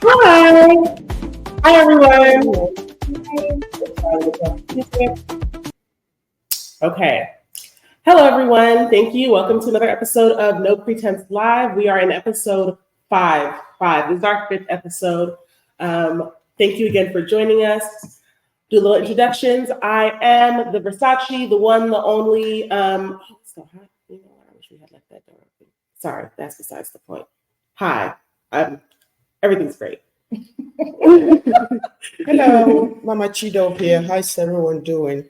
Hi. Hi, everyone. Okay. Hello, everyone. Thank you. Welcome to another episode of No Pr3tense Live. We are in episode 5. This is our 5th episode. Thank you again for joining us. Do a little introductions. I am the Versace, the one, the only. It's so hot. You know what? I wish we had left that door open. Sorry, that's besides the point. Hi. Everything's great. Hello, Mama Chido here. How's everyone doing?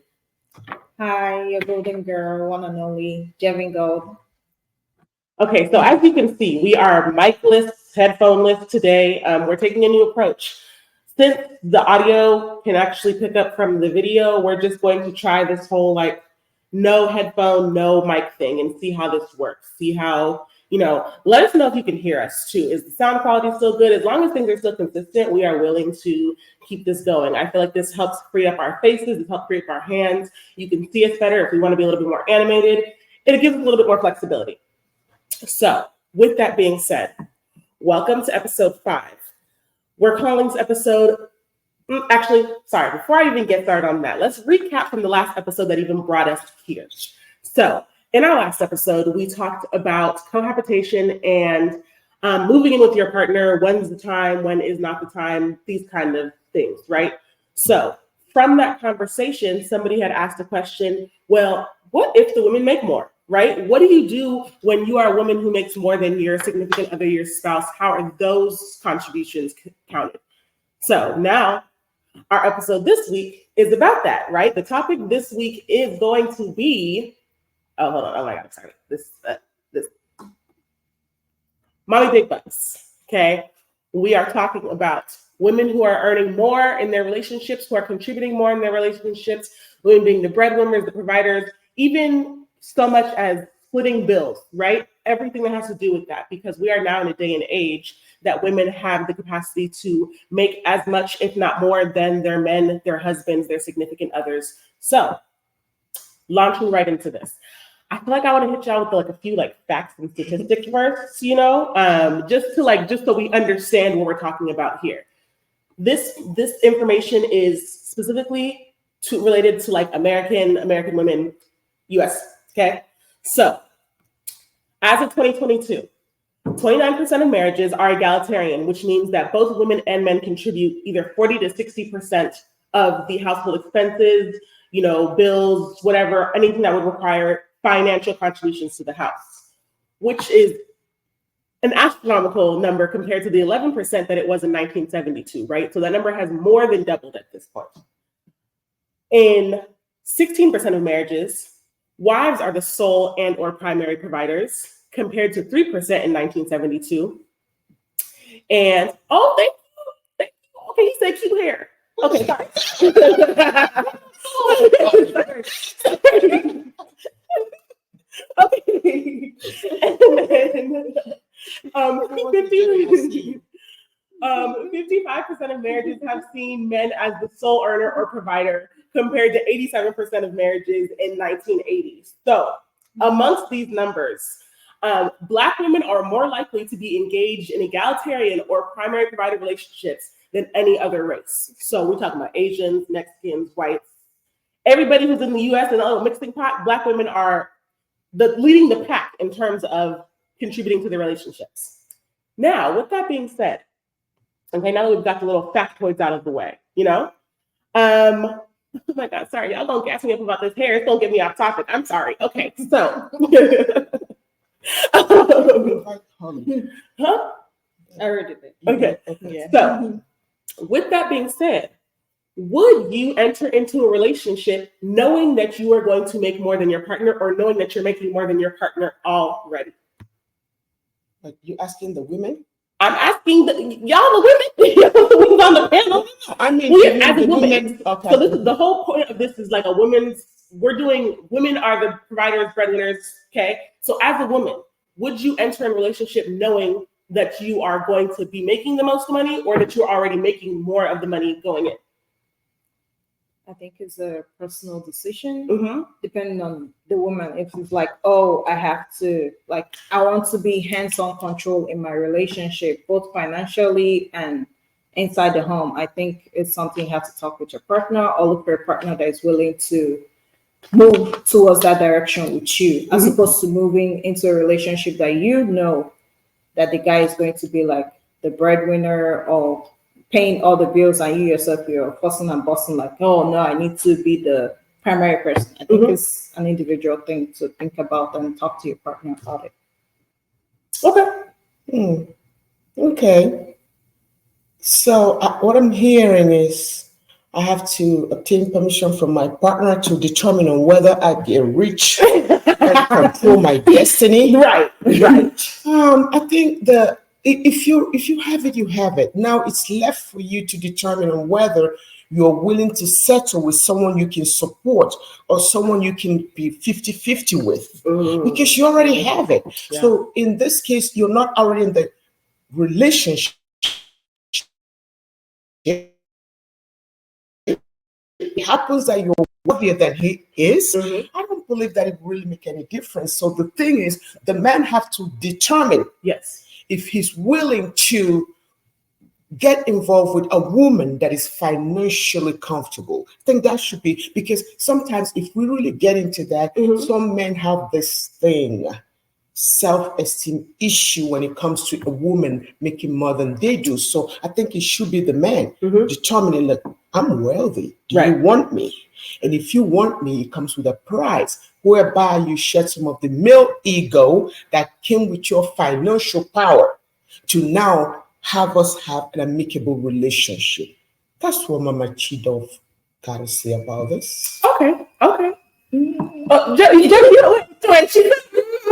Hi, your golden girl, one and only, Jevin Gold. Okay, so as you can see, we are mic-less, headphone-less today. We're taking a new approach. Since the audio can actually pick up from the video, we're just going to try this whole no headphone, no mic thing and see how this works. See how, let us know if you can hear us too. Is the sound quality still good? As long as things are still consistent, we are willing to keep this going. I feel like this helps free up our faces. It helps free up our hands. You can see us better if we want to be a little bit more animated. It gives us a little bit more flexibility. So with that being said, welcome to episode 5. We're calling this episode, before I even get started on that, let's recap from the last episode that even brought us here. So in our last episode, we talked about cohabitation and moving in with your partner. When's the time? When is not the time? These kind of things, right? So from that conversation, somebody had asked a question, well, what if the women make more, right? What do you do when you are a woman who makes more than your significant other, your spouse? How are those contributions counted? So now our episode this week is about that, right? The topic this week is going to be, oh, hold on. Oh my God, I'm sorry. This mommy big bucks, okay? We are talking about women who are earning more in their relationships, who are contributing more in their relationships, women being the breadwinners, the providers, even so much as splitting bills, right? Everything that has to do with that, because we are now in a day and age that women have the capacity to make as much, if not more, than their men, their husbands, their significant others. So, launching right into this. I feel like I want to hit y'all with a few facts and statistics first, just so we understand what we're talking about here. This information is specifically related to American women, US. Okay, so as of 2022, 29% of marriages are egalitarian, which means that both women and men contribute either 40 to 60% of the household expenses, bills, whatever, anything that would require financial contributions to the house, which is an astronomical number compared to the 11% that it was in 1972, right? So that number has more than doubled at this point. In 16% of marriages, wives are the sole and or primary providers, compared to 3% in 1972. And, thank you. Okay, he said cute hair. Okay, sorry. Okay. And then 55% of marriages have seen men as the sole earner or provider, compared to 87% of marriages in 1980. So amongst these numbers, Black women are more likely to be engaged in egalitarian or primary provider relationships than any other race. So we're talking about Asians, Mexicans, whites, everybody who's in the US and a mixing pot. Black women are leading the pack in terms of contributing to the relationships. Now, with that being said, okay, now that we've got the little factoids out of the way, oh my God, sorry, y'all don't gas me up about this hair. It's gonna get me off topic. I'm sorry. Okay, so huh? I heard it. Okay. Yeah. So with that being said, would you enter into a relationship knowing that you are going to make more than your partner, or knowing that you're making more than your partner already? Like, you asking the women? I'm asking y'all, the women, who's on the panel. I mean, as a woman. Okay. So this is the whole point of this is a women's. Women are the providers, breadwinners. Okay. So as a woman, would you enter a relationship knowing that you are going to be making the most money, or that you're already making more of the money going in? I think it's a personal decision, depending on the woman. If it's I have to, I want to be hands-on control in my relationship, both financially and inside the home, I think it's something you have to talk with your partner or look for a partner that is willing to move towards that direction with you, as opposed to moving into a relationship that you know that the guy is going to be like the breadwinner or paying all the bills, and you yourself, you're fussing and busting like, oh no, I need to be the primary person. I think it's an individual thing to think about and talk to your partner about it. Okay. Okay. So what I'm hearing is I have to obtain permission from my partner to determine on whether I get rich and control my destiny. Right. I think if you have it, you have it. Now it's left for you to determine on whether you're willing to settle with someone you can support or someone you can be 50-50 with, because you already have it. Yeah. So in this case, you're not already in the relationship. It happens that you're worthier than he is. I don't believe that it really make any difference. So the thing is, the man have to determine if he's willing to get involved with a woman that is financially comfortable. I think that should be, because sometimes if we really get into that, some men have this thing, self-esteem issue when it comes to a woman making more than they do. So I think it should be the man determining, like, I'm wealthy. Do you want me? And if you want me, it comes with a price whereby you shed some of the male ego that came with your financial power to now have us have an amicable relationship. That's what Mama Chido got to say about this. Okay.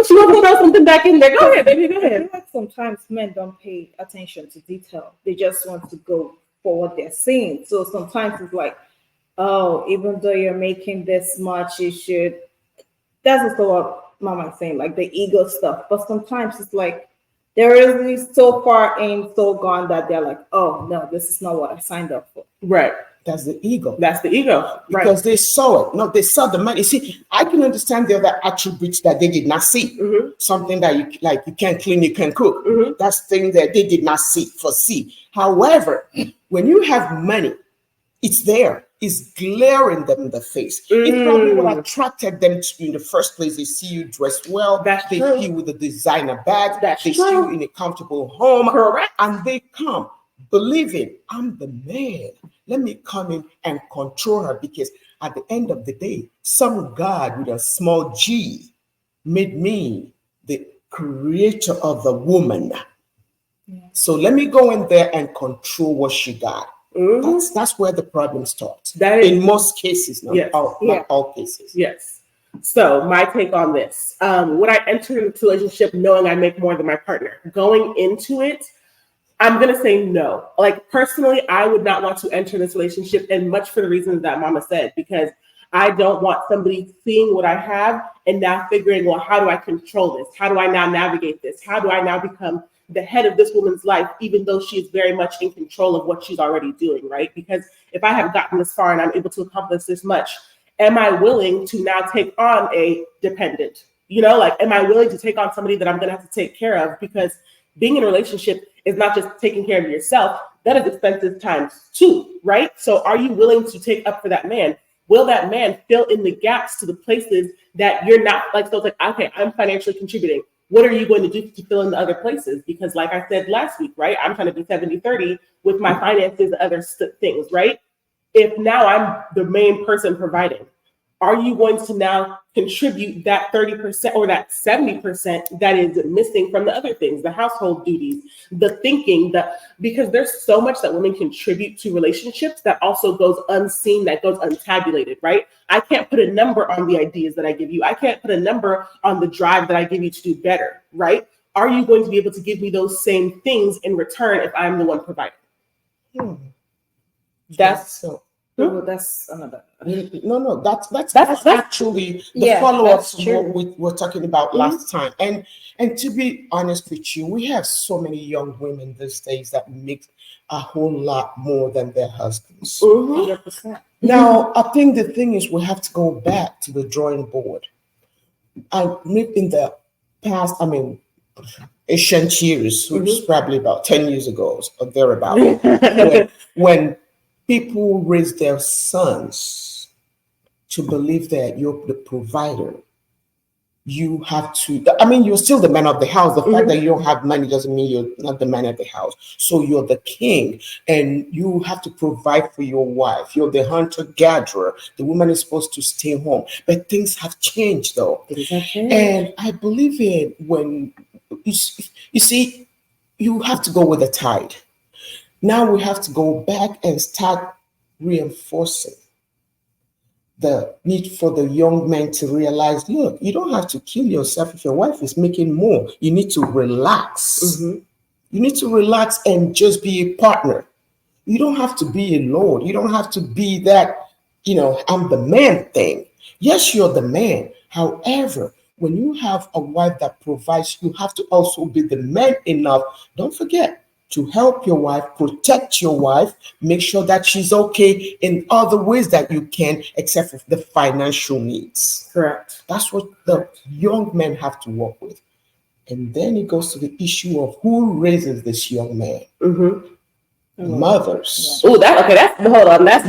She wants to throw something back in there. Go ahead, baby. Go I ahead. feel like sometimes men don't pay attention to detail. They just want to go for what they're seeing. So sometimes it's like, oh, even though you're making this much, you should. That's also what Mama's saying, like the ego stuff. But sometimes it's like they're really so far in, so gone that they're like, oh no, this is not what I signed up for. Right. That's the ego. Because they saw it. No, they saw the money. See, I can understand the other attributes that they did not see. Something that you can't clean, you can cook. That's thing that they did not foresee. However, when you have money, it's there. It's glaring them in the face. It's probably what attracted them to you in the first place. They see you dressed well. That's they true. see you with a designer bag. That's they true. see you in a comfortable home. Correct. And they come believing, I'm the man. Let me come in and control her, because at the end of the day, some God with a small g made me the creator of the woman. So let me go in there and control what she got. That's where the problem starts. In most cases, not all cases. Yes. So my take on this: when I enter into a relationship knowing I make more than my partner, going into it, I'm gonna say no. Like personally, I would not want to enter this relationship, and much for the reasons that Mama said, because I don't want somebody seeing what I have and now figuring, well, how do I control this? How do I now navigate this? How do I now become the head of this woman's life, even though she is very much in control of what she's already doing, right? Because if I have gotten this far and I'm able to accomplish this much, am I willing to now take on a dependent? Am I willing to take on somebody that I'm going to have to take care of? Because being in a relationship is not just taking care of yourself. That is expensive times 2, right? So are you willing to take up for that man? Will that man fill in the gaps to the places that you're not, like, so it's like, okay, I'm financially contributing. What are you going to do to fill in the other places? Because like I said last week, right, I'm trying to be 70-30 with my finances and other things, right? If now I'm the main person providing, are you going to now contribute that 30% or that 70% that is missing from the other things, the household duties, the thinking, because there's so much that women contribute to relationships that also goes unseen, that goes untabulated, right? I can't put a number on the ideas that I give you. I can't put a number on the drive that I give you to do better, right? Are you going to be able to give me those same things in return if I'm the one providing? That's so. Well, that's another. No, that's actually the follow-up to what we were talking about last time. And to be honest with you, we have so many young women these days that make a whole lot more than their husbands. 100%. Now, I think the thing is we have to go back to the drawing board. In the past, ancient years, which is probably about 10 years ago or thereabout, when people raise their sons to believe that you're the provider, you have to, I mean, you're still the man of the house. The fact that you don't have money doesn't mean you're not the man of the house. So you're the king and you have to provide for your wife. You're the hunter-gatherer. The woman is supposed to stay home. But things have changed though. And I believe in when, you see, you have to go with the tide. Now we have to go back and start reinforcing the need for the young men to realize, look, you don't have to kill yourself if your wife is making more. You need to relax. You need to relax and just be a partner. You don't have to be a lord. You don't have to be that, I'm the man thing. Yes, you're the man. However, when you have a wife that provides, you have to also be the man enough. Don't forget to help your wife, protect your wife, make sure that she's okay in other ways that you can, except for the financial needs. Correct. That's what the young men have to work with. And then it goes to the issue of who raises this young man. Mothers. Oh, hold on. Let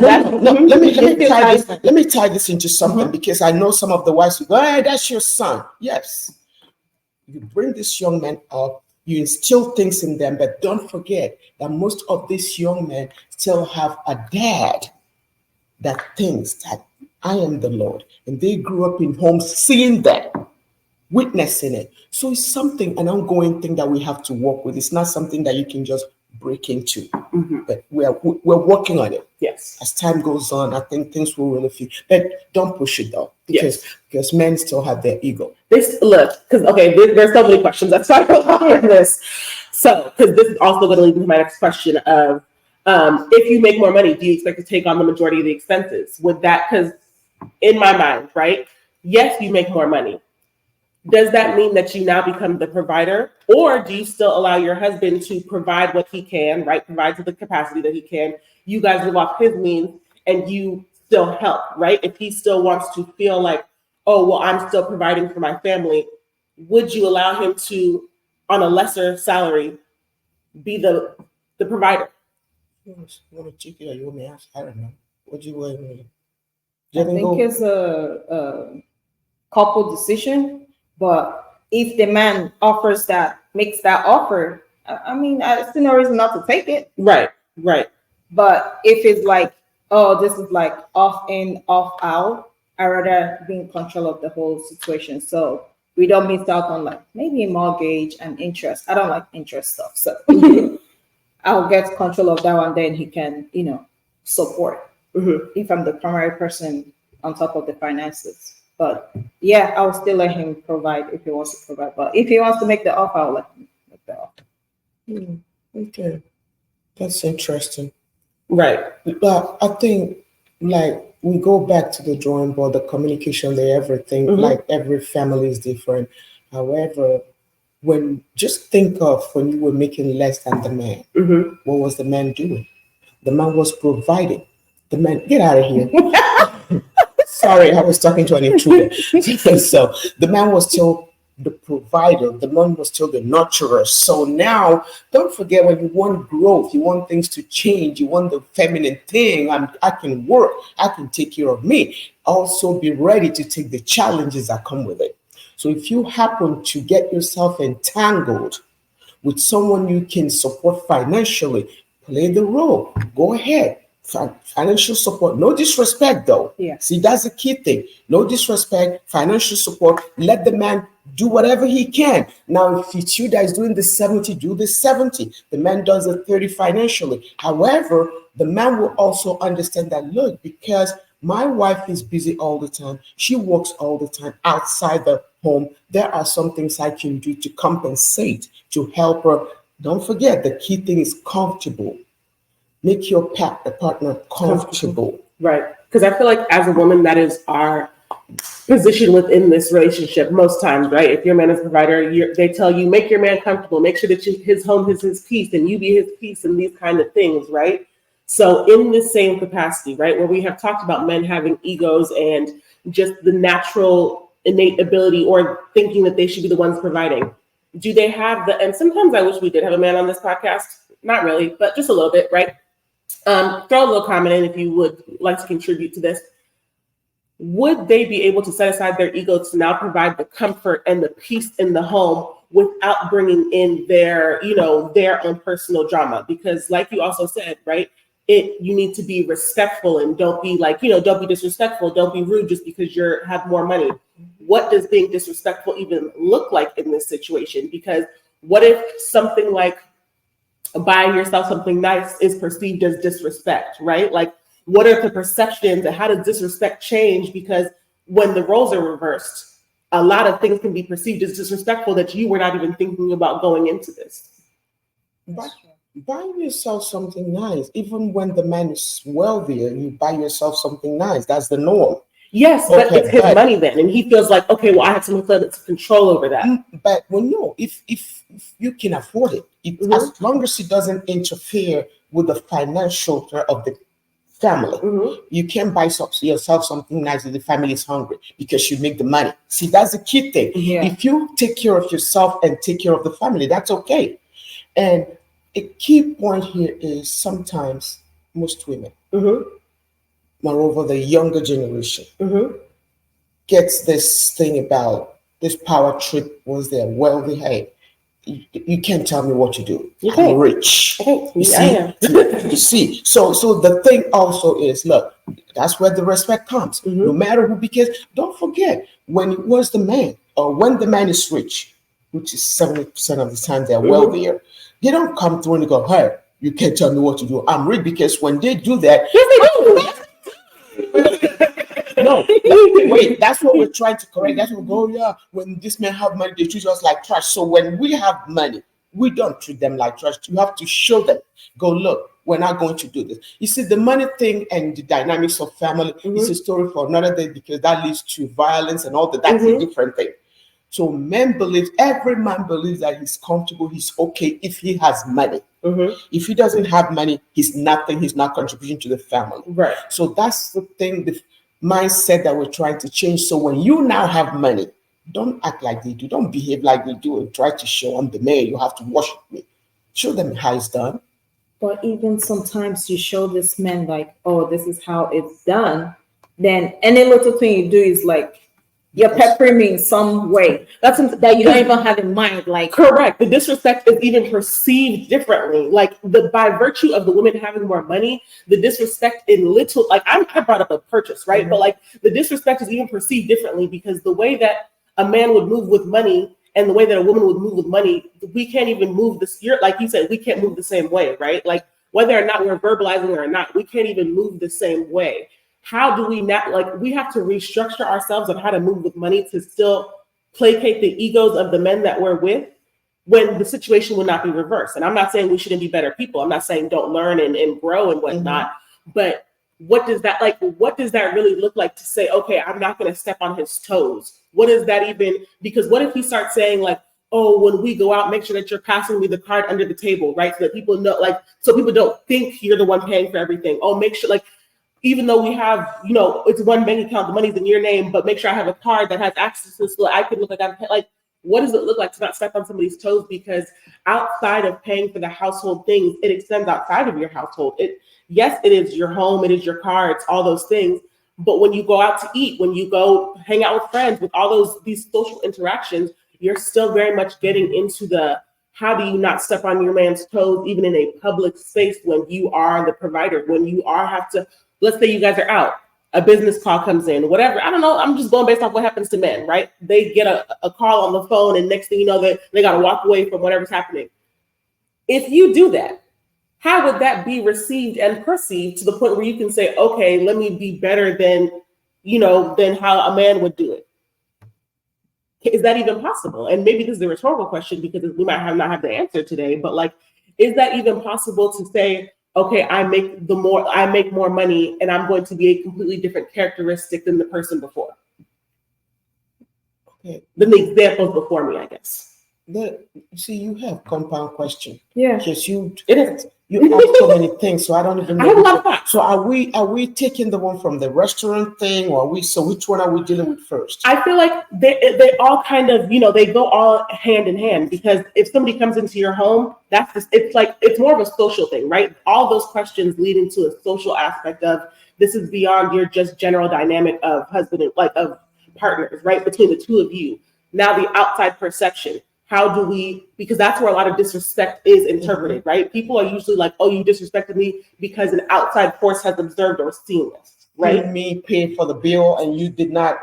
me tie this into something because I know some of the wives who go, hey, that's your son. Yes. You bring this young man up, you instill things in them, but don't forget that most of these young men still have a dad that thinks that I am the Lord. And they grew up in homes seeing that, witnessing it. So it's something, an ongoing thing that we have to work with. It's not something that you can just break into, but we're working on it. Yes. As time goes on, I think things will really feel, but don't push it though, because men still have their ego. There's so many questions. That's why we're on this. So, because this is also going to lead into my next question of, if you make more money, do you expect to take on the majority of the expenses? With that, because in my mind, right? Yes, you make more money. Does that mean that you now become the provider, or do you still allow your husband to provide what he can, right? Provide to the capacity that he can. You guys live off his means and you still help, right? If he still wants to feel like, oh, well, I'm still providing for my family, would you allow him to, on a lesser salary, be the provider? You want to check it or you want me to ask? I don't know. What do you want me to I think it's a couple decision. But if the man makes that offer, I mean, I see no reason not to take it. Right. But if it's like, oh, this is like off in, off out, I rather be in control of the whole situation. So we don't miss out on like maybe a mortgage and interest. I don't like interest stuff. So I'll get control of that one. Then he can, support if I'm the primary person on top of the finances. But yeah, I'll still let him provide if he wants to provide. But if he wants to make the offer, I'll let him make the offer. Okay. That's interesting. Right. But I think like we go back to the drawing board, the communication, everything, like every family is different. However, just think of when you were making less than the man, what was the man doing? The man was providing. The man, get out of here. Sorry, I was talking to an intruder. So the man was still the provider. The man was still the nurturer. So now, don't forget, when you want growth, you want things to change, you want the feminine thing, I can work, I can take care of me. Also be ready to take the challenges that come with it. So if you happen to get yourself entangled with someone you can support financially, play the role. Go ahead. Financial support, no disrespect though. Yeah. See, that's the key thing. No disrespect, financial support. Let the man do whatever he can. Now, if it's you that is doing the 70, do the 70. The man does the 30 financially. However, the man will also understand that, look, because my wife is busy all the time, she works all the time outside the home, there are some things I can do to compensate, to help her. Don't forget, the key thing is comfortable. Make your partner comfortable. Right. Because I feel like as a woman, that is our position within this relationship most times, right? If your man is a provider, they tell you, make your man comfortable, make sure that his home is his peace and you be his peace and these kind of things, right? So in the same capacity, right, where we have talked about men having egos and just the natural innate ability or thinking that they should be the ones providing, Do they have and sometimes I wish we did have a man on this podcast. Not really, but just a little bit, right? Throw a little comment in if you would like to contribute to this. Would they be able to set aside their ego to now provide the comfort and the peace in the home without bringing in their own personal drama? Because like you also said, right, you need to be respectful and don't be don't be disrespectful, don't be rude just because you have more money. What does being disrespectful even look like in this situation? Because what if something like buying yourself something nice is perceived as disrespect, right? Like, what are the perceptions and how does disrespect change? Because when the roles are reversed, a lot of things can be perceived as disrespectful that you were not even thinking about going into this. Buy yourself something nice. Even when the man is wealthier, you buy yourself something nice. That's the norm. Yes, but it's his money then, and he feels like, okay, well, I have some control over that. But no, if you can afford it, as long as it doesn't interfere with the financial of the family, you can buy yourself something nice if the family is hungry because you make the money. See, that's the key thing. Yeah. If you take care of yourself and take care of the family, that's okay. And a key point here is sometimes most women, moreover the younger generation, gets this thing about this power trip once they're wealthy. Hey, you can't tell me what to do. I'm rich. You see? So the thing also is, look, that's where the respect comes. No matter who, because don't forget, when the man is rich, which is 70% of the time they're wealthier, they don't come through and go, hey, you can't tell me what to do. I'm rich. Because when they do that, no, wait, that's what we're trying to correct. That's what we go, yeah, when this man have money, they treat us like trash. So when we have money, we don't treat them like trash. You have to show them, go, look, we're not going to do this. You see, the money thing and the dynamics of family is a story for another day, because that leads to violence and all that. That's a different thing. So every man believes that he's comfortable, he's okay if he has money. If he doesn't have money, he's nothing, he's not contributing to the family. Right. So that's the thing, the mindset that we're trying to change. So when you now have money, don't act like they do, don't behave like they do and try to show them the man, you have to worship me. Show them how it's done. But even sometimes you show this man like, oh, this is how it's done, then any little thing you do is like, you're peppering me in some way. That's something that you don't even have in mind. Like, correct. The disrespect is even perceived differently. Like, by virtue of the women having more money, the disrespect in little, like I brought up a purchase, right? But like the disrespect is even perceived differently, because the way that a man would move with money and the way that a woman would move with money, we can't even move this. Like you said, we can't move the same way, right? Like, whether or not we're verbalizing it or not, we can't even move the same way. How do we not, like, we have to restructure ourselves on how to move with money to still placate the egos of the men that we're with, when the situation will not be reversed. And I'm not saying we shouldn't be better people. I'm not saying don't learn and grow and whatnot. But what does that really look like to say, okay, I'm not going to step on his toes? What is that even? Because what if he starts saying like, oh, when we go out, make sure that you're passing me the card under the table, right? So that people know, like, so people don't think you're the one paying for everything. Oh, make sure, like, even though we have, it's one bank account, the money's in your name, but make sure I have a card that has access to this so I can look like I'm like, what does it look like to not step on somebody's toes? Because outside of paying for the household things, it extends outside of your household. Yes, it is your home, it is your car, it's all those things. But when you go out to eat, when you go hang out with friends, with all these social interactions, you're still very much getting into the, how do you not step on your man's toes, even in a public space, when you are the provider, when you have to, let's say you guys are out, a business call comes in, whatever. I don't know. I'm just going based off what happens to men, right? They get a call on the phone, and next thing you know, they got to walk away from whatever's happening. If you do that, how would that be received and perceived to the point where you can say, okay, let me be better than how a man would do it? Is that even possible? And maybe this is a rhetorical question, because we might not have the answer today, but like, is that even possible to say, okay, I make more money and I'm going to be a completely different characteristic than the person before? Okay. Than the examples before me, I guess. See, you have compound question. Yeah. Because you You have so many things, so I don't even know. I have a lot of thoughts. So are we taking the one from the restaurant thing, or are we? So which one are we dealing with first? I feel like they all kind of, they go all hand in hand, because if somebody comes into your home, it's more of a social thing, right? All those questions lead into a social aspect of, this is beyond your just general dynamic of husband and of partners, right? Between the two of you. Now the outside perception. How do we, because that's where a lot of disrespect is interpreted, right? People are usually like, oh, you disrespected me because an outside force has observed or seen this, right? Me pay for the bill and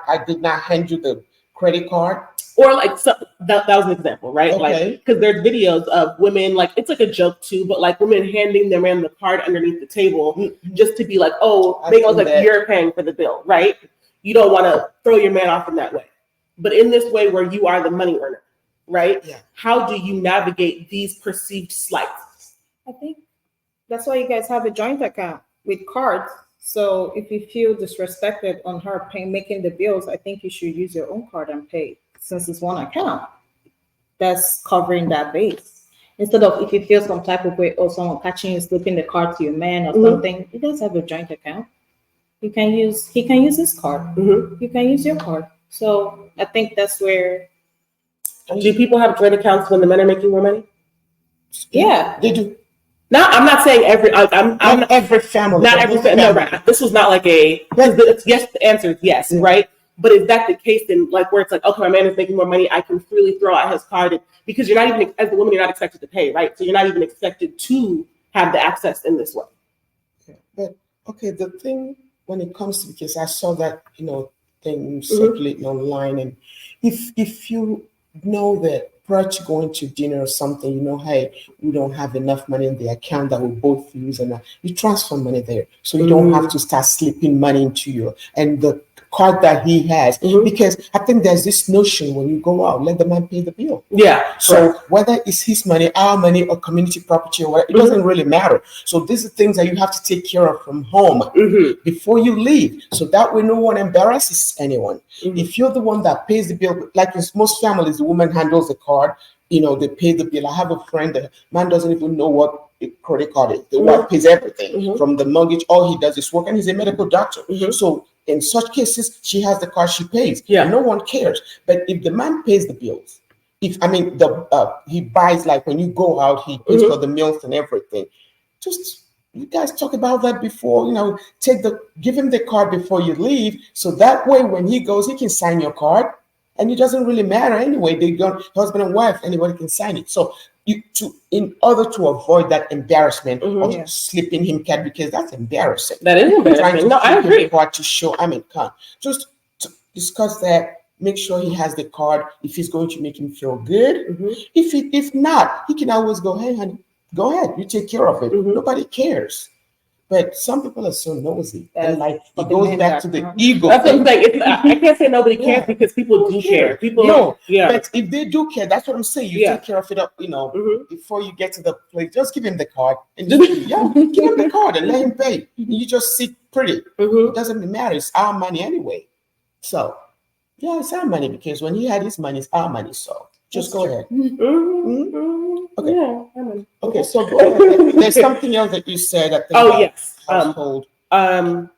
I did not hand you the credit card. Or that was an example, right? Okay. Because there's videos of women, it's like a joke too, but women handing their man the card underneath the table just to be like, oh, make it look like you're paying for the bill, right? You don't want to throw your man off in that way. But in this way where you are the money earner, right? Yeah. How do you navigate these perceived slights? I think that's why you guys have a joint account with cards. So if you feel disrespected on her making the bills, I think you should use your own card and pay, since it's one account that's covering that base. Instead of, if you feel some type of way, or someone catching you slipping the card to your man or something, you guys have a joint account. He can use his card. You can use your card. So I think that's where. Do people have joint accounts when the men are making more money? Yeah, they do. No, I'm not saying every. I'm not every family. Not every family. No, right. This was not like a. Yes, the answer is yes, right? But is that the case in where it's like, okay, my man is making more money, I can freely throw out his card, because you're not even, as a woman, you're not expected to pay, right? So you're not even expected to have the access in this way. But okay, the thing when it comes to, because I saw that thing circulating online, and if you know that prior to going to dinner or something, hey, we don't have enough money in the account that we both use, and you transfer money there, so you don't have to start slipping money into you and the card that he has, because I think there's this notion when you go out, let the man pay the bill. Yeah. So whether it's his money, our money, or community property, or whatever, it doesn't really matter. So these are things that you have to take care of from home before you leave, so that way no one embarrasses anyone. If you're the one that pays the bill, like in most families, the woman handles the card, they pay the bill. I have a friend, the man doesn't even know what a credit card is. The wife pays everything from the mortgage. All he does is work, and he's a medical doctor. So in such cases, she has the card, she pays. Yeah. And no one cares. But if the man pays the bills, he buys, when you go out, he pays for the meals and everything. Just, you guys talk about that before, give him the card before you leave, so that way when he goes, he can sign your card, and it doesn't really matter anyway. They go husband and wife, anybody can sign it. So in order to avoid that embarrassment of slipping him card, because that's embarrassing. That is embarrassing. No, I agree. Card to show, just to discuss that. Make sure he has the card if it's going to make him feel good. If not, he can always go, hey honey, go ahead, you take care of it. Nobody cares. But some people are so nosy, and it goes back to the ego. That's what I'm saying. I can't say nobody cares, because people do care. People, but if they do care, that's what I'm saying. You take care of it up, before you get to the place. Just give him the card, and give him the card and let him pay. You just sit pretty. It doesn't matter. It's our money anyway. So it's our money, because when he had his money, it's our money. So just go ahead. Okay. Yeah. Okay. So go ahead. There's something else that you said. Yes. Household. I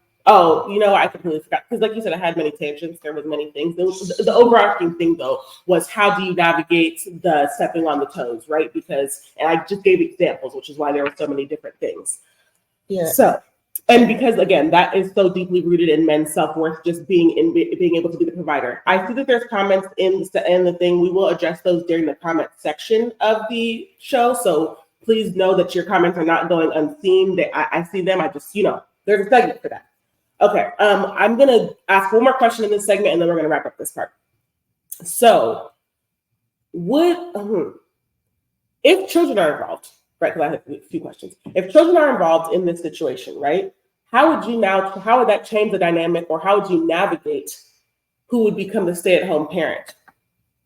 completely forgot, because like you said, I had many tangents. There was many things. The overarching thing, though, was how do you navigate the stepping on the toes, right? And I just gave examples, which is why there were so many different things. Yeah. So, and because again, that is so deeply rooted in men's self-worth, just being able to be the provider. I see that there's comments in the thing. We will address those during the comment section of the show. So please know that your comments are not going unseen. I see them. I just, there's a segment for that. Okay. I'm going to ask one more question in this segment, and then we're going to wrap up this part. So if children are involved, right? Because I have a few questions. If children are involved in this situation, right? How would that change the dynamic, or how would you navigate who would become the stay-at-home parent,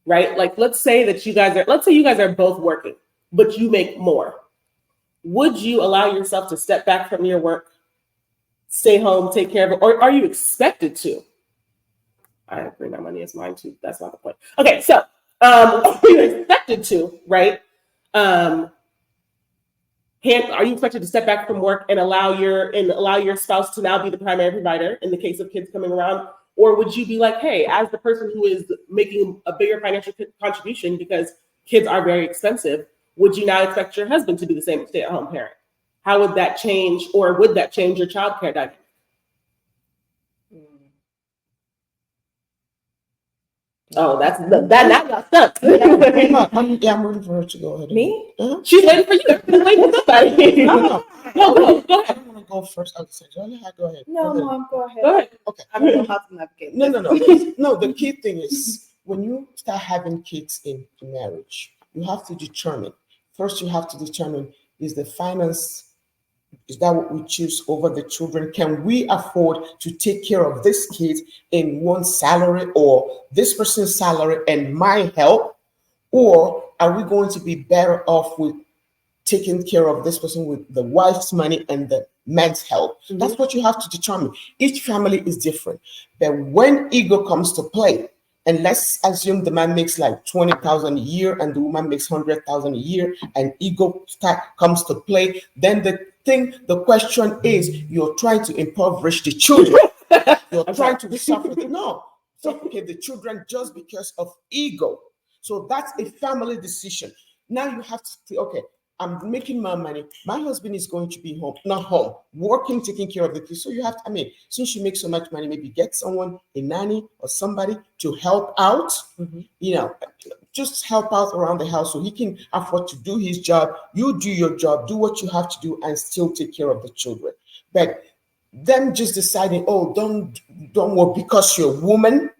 right? Let's say you guys are both working, but you make more. Would you allow yourself to step back from your work, stay home, take care of it, or are you expected to? I agree, my money is mine too. That's not the point. Okay, so you're expected to, right? are you expected to step back from work and allow your spouse to now be the primary provider in the case of kids coming around? Or would you be like, hey, as the person who is making a bigger financial contribution because kids are very expensive, would you now expect your husband to be the same stay-at-home parent? How would that change, or would that change your childcare dynamic? Oh, that's that now y'all stuck. I'm waiting for her to go ahead. Me? She's waiting for you. She's waiting for somebody. No, Go I don't want to go first. I'll say, go ahead. No, Mom, go ahead. ahead. Okay. I don't know how to navigate. No. No, the key thing is when you start having kids in marriage, you have to determine. First, you have to determine, is the finance, is that what we choose over the children? Can we afford to take care of this kid in one salary, or this person's salary and my help? Or are we going to be better off with taking care of this person with the wife's money and the man's help? Mm-hmm. That's what you have to determine. Each family is different. But when ego comes to play, and let's assume the man makes like 20,000 a year and the woman makes 100,000 a year, and ego comes to play, then the question is, you're trying to impoverish the children. You're trying to suffocate the children just because of ego. So that's a family decision. Now you have to say, okay, I'm making my money. My husband is going to be home, not home, working, taking care of the kids. So you have to, since you make so much money, maybe get someone, a nanny or somebody to help out, just help out around the house so he can afford to do his job. You do your job, do what you have to do, and still take care of the children. But them just deciding, oh, don't work because you're a woman,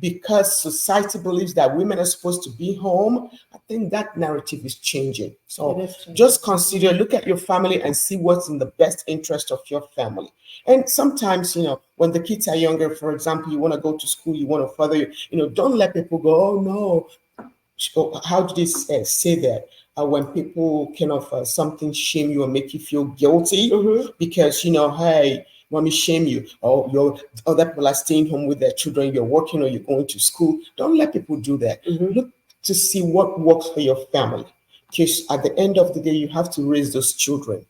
because society believes that women are supposed to be home. I think that narrative is changing. So just consider, look at your family and see what's in the best interest of your family. And sometimes, when the kids are younger, for example, you want to go to school, you want to further, don't let people go, oh no. How do they say that? When people kind of something shame you or make you feel guilty, because, hey, mommy shame you, or your other people are staying home with their children, you're working or you're going to school. Don't let people do that. Look to see what works for your family. Because at the end of the day, you have to raise those children.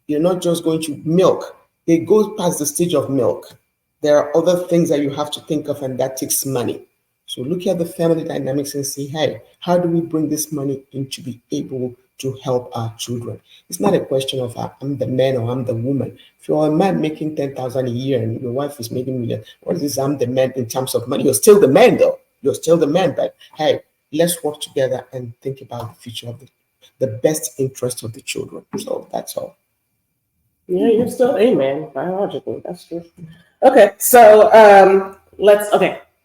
You're not just going to milk. They go past the stage of milk. There are other things that you have to think of, and that takes money. So look at the family dynamics and say, hey, how do we bring this money in to be able to help our children? It's not a question of I'm the man or I'm the woman. If you're a man making 10,000 a year and your wife is making million, what is this? I'm the man in terms of money. You're still the man though. You're still the man, but hey, let's work together and think about the future of the best interest of the children. So that's all. Yeah, you're still a man biologically. That's true. Okay, so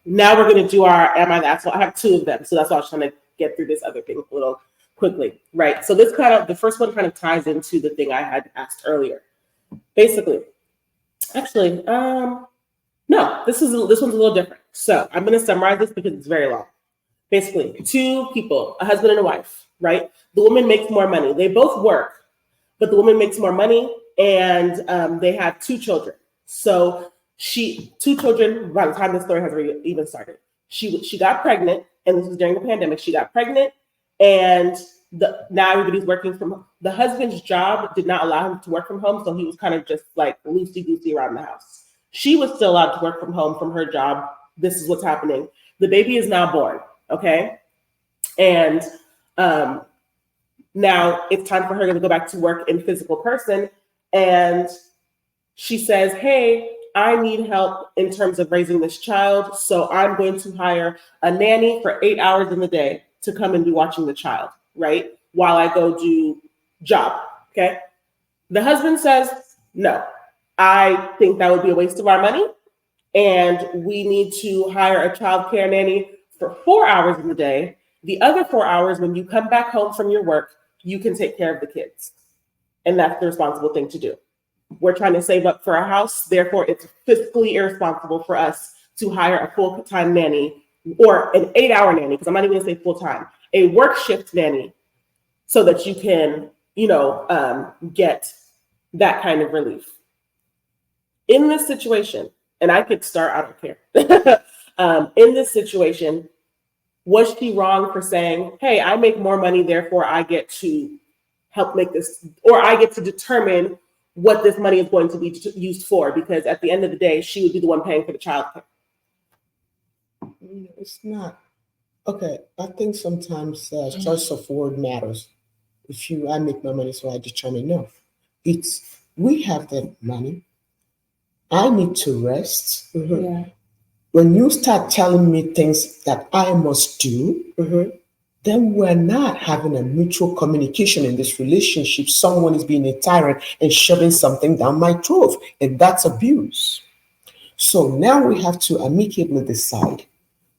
now we're going to do our Am I the Asshole? I have two of them, so that's why I was trying to get through this other thing a little quickly, right? So the first one kind of ties into the thing I had asked earlier. Basically, actually, no, this one's a little different. So I'm going to summarize this because it's very long. Basically, two people, a husband and a wife, right? The woman makes more money. They both work, but the woman makes more money, and they have two children. So two children, by the time this story has even started, she got pregnant, and this was during the pandemic. She got pregnant, and now everybody's working from home. The husband's job did not allow him to work from home, so he was kind of just like loosey-goosey around the house. She was still allowed to work from home from her job. This is what's happening. The baby is now born, okay? And now it's time for her to go back to work in physical person, and she says, hey, I need help in terms of raising this child, so I'm going to hire a nanny for 8 hours in the day to come and be watching the child, right? While I go do job, okay? The husband says, no, I think that would be a waste of our money, and we need to hire a child care nanny for 4 hours in the day. The other 4 hours, when you come back home from your work, you can take care of the kids. And that's the responsible thing to do. We're trying to save up for a house. Therefore, it's fiscally irresponsible for us to hire a full-time nanny or an 8-hour nanny, because I'm not even going to say full-time, a work shift nanny, so that you can, get that kind of relief. In this situation, and I could start, I don't care. In this situation, was she wrong for saying, hey, I make more money, therefore I get to help make this, or I get to determine what this money is going to be used for, because at the end of the day, she would be the one paying for the child care. It's not. Okay, I think sometimes choice of word matters. I make my money, so I determine. No, it's we have the money. I need to rest. Yeah. When you start telling me things that I must do, then we're not having a mutual communication in this relationship. Someone is being a tyrant and shoving something down my throat, and that's abuse. So now we have to amicably decide.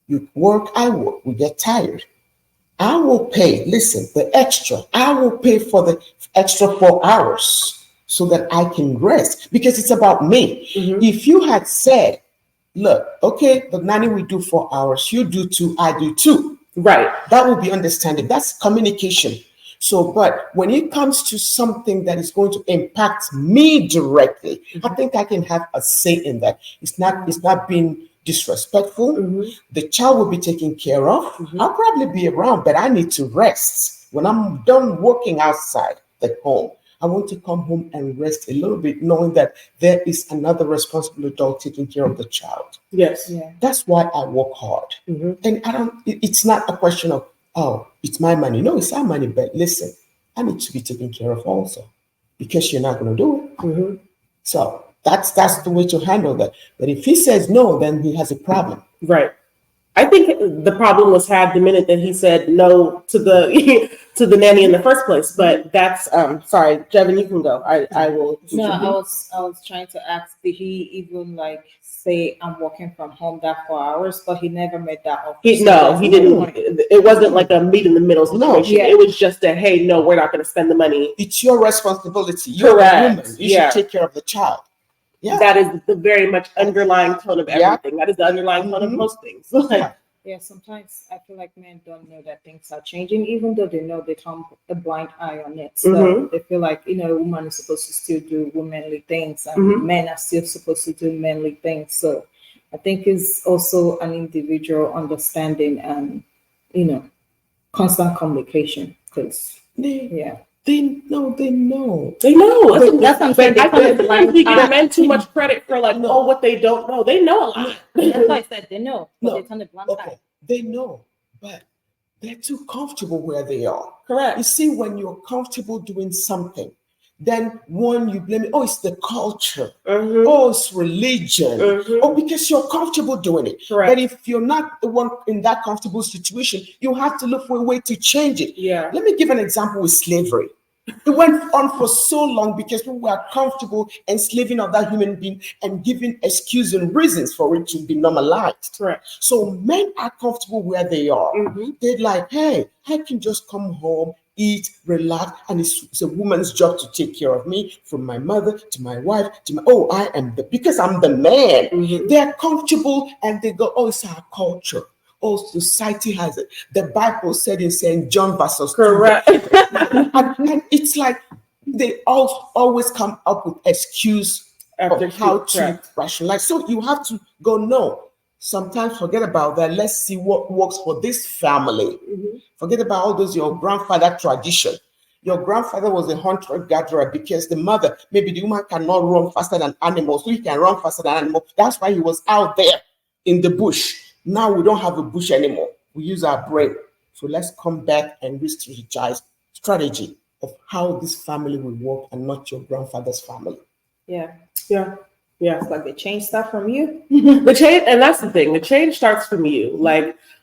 You work, I work, we get tired. I will pay, listen, the extra. I will pay for the extra 4 hours so that I can rest, because it's about me. If you had said, look, okay, the nanny will do 4 hours, you do 2, I do 2. Right. That would be understanding. That's communication. So, but when it comes to something that is going to impact me directly, I think I can have a say in that. It's not being disrespectful. The child will be taken care of. I'll probably be around, but I need to rest. When I'm done working outside the home, I want to come home and rest a little bit, knowing that there is another responsible adult taking care of the child. Yes. Yeah. That's why I work hard. And it's not a question of, oh, it's my money. No, it's our money, but listen, I need to be taken care of also, because you're not going to do it. So that's the way to handle that. But if he says no, then he has a problem. Right. I think the problem was had the minute that he said no to the to the nanny in the first place. But that's sorry, Jevin, you can go. I will. No, I was trying to ask, did he even like say I'm working from home that 4 hours? But he never made that offer. He didn't. It wasn't like a meet in the middle situation. Yeah. It was just a, hey, no, we're not going to spend the money. It's your responsibility. You're Correct. a woman. You should take care of the child. Yeah. That is the very much underlying tone of everything. That is the underlying tone of most things. Yeah, sometimes I feel like men don't know that things are changing, even though they know they turn a blind eye on it. So they feel like, a woman is supposed to still do womanly things, and men are still supposed to do manly things. So I think it's also an individual understanding and, constant communication. Because, They know. They know. That's what I'm saying. I think we give men too much credit for what they don't know. They know a lot. That's why I said they know, but they turn a blind eye. They know, but they're too comfortable where they are. Correct. You see, when you're comfortable doing something, then you blame it. Oh, it's the culture. Oh, it's religion. Oh, because you're comfortable doing it. Correct. But if you're not the one in that comfortable situation, you have to look for a way to change it. Yeah. Let me give an example with slavery. It went on for so long because people were comfortable enslaving of that human being and giving excuses and reasons for it to be normalized. Correct. So men are comfortable where they are. They're like, hey, I can just come home, eat, relax, and it's a woman's job to take care of me, from my mother to my wife because I'm the man. They're comfortable and they go, oh, it's our culture. Oh, society has it. The Bible said in St. John verses 2. Correct. and it's like they always come up with excuse of how to rationalize. So you have to go, no. Sometimes forget about that. Let's see what works for this family. Forget about all those your grandfather tradition. Your grandfather was a hunter-gatherer because the mother, maybe the woman cannot run faster than animals, so he can run faster than animals. That's why he was out there in the bush. Now we don't have a bush anymore. We use our brain. So let's come back and re-strategize strategy of how this family will work and not your grandfather's family. Yeah. It's like they change stuff from you. The change, and that's the thing. The change starts from you.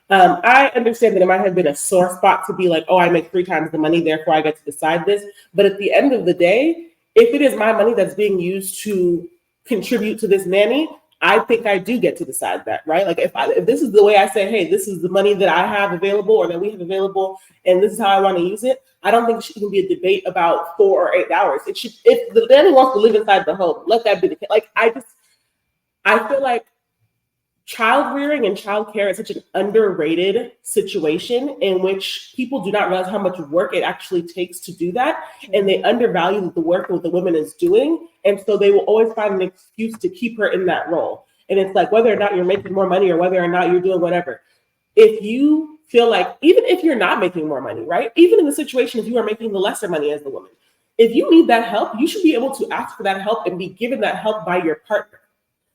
I understand that it might have been a sore spot to be like, oh, I make 3 times the money, therefore I get to decide this. But at the end of the day, if it is my money that's being used to contribute to this nanny, I think I do get to decide that, right? Like if this is the way I say, hey, this is the money that I have available or that we have available, and this is how I want to use it. I don't think it should be a debate about 4 or 8 hours. It should, if the nanny wants to live inside the home, let that be the case. I feel like child rearing and child care is such an underrated situation in which people do not realize how much work it actually takes to do that. And they undervalue the work that the woman is doing. And so they will always find an excuse to keep her in that role. And it's like, whether or not you're making more money or whether or not you're doing whatever, if you feel like, even if you're not making more money, right? Even in the situation, if you are making the lesser money as the woman, if you need that help, you should be able to ask for that help and be given that help by your partner.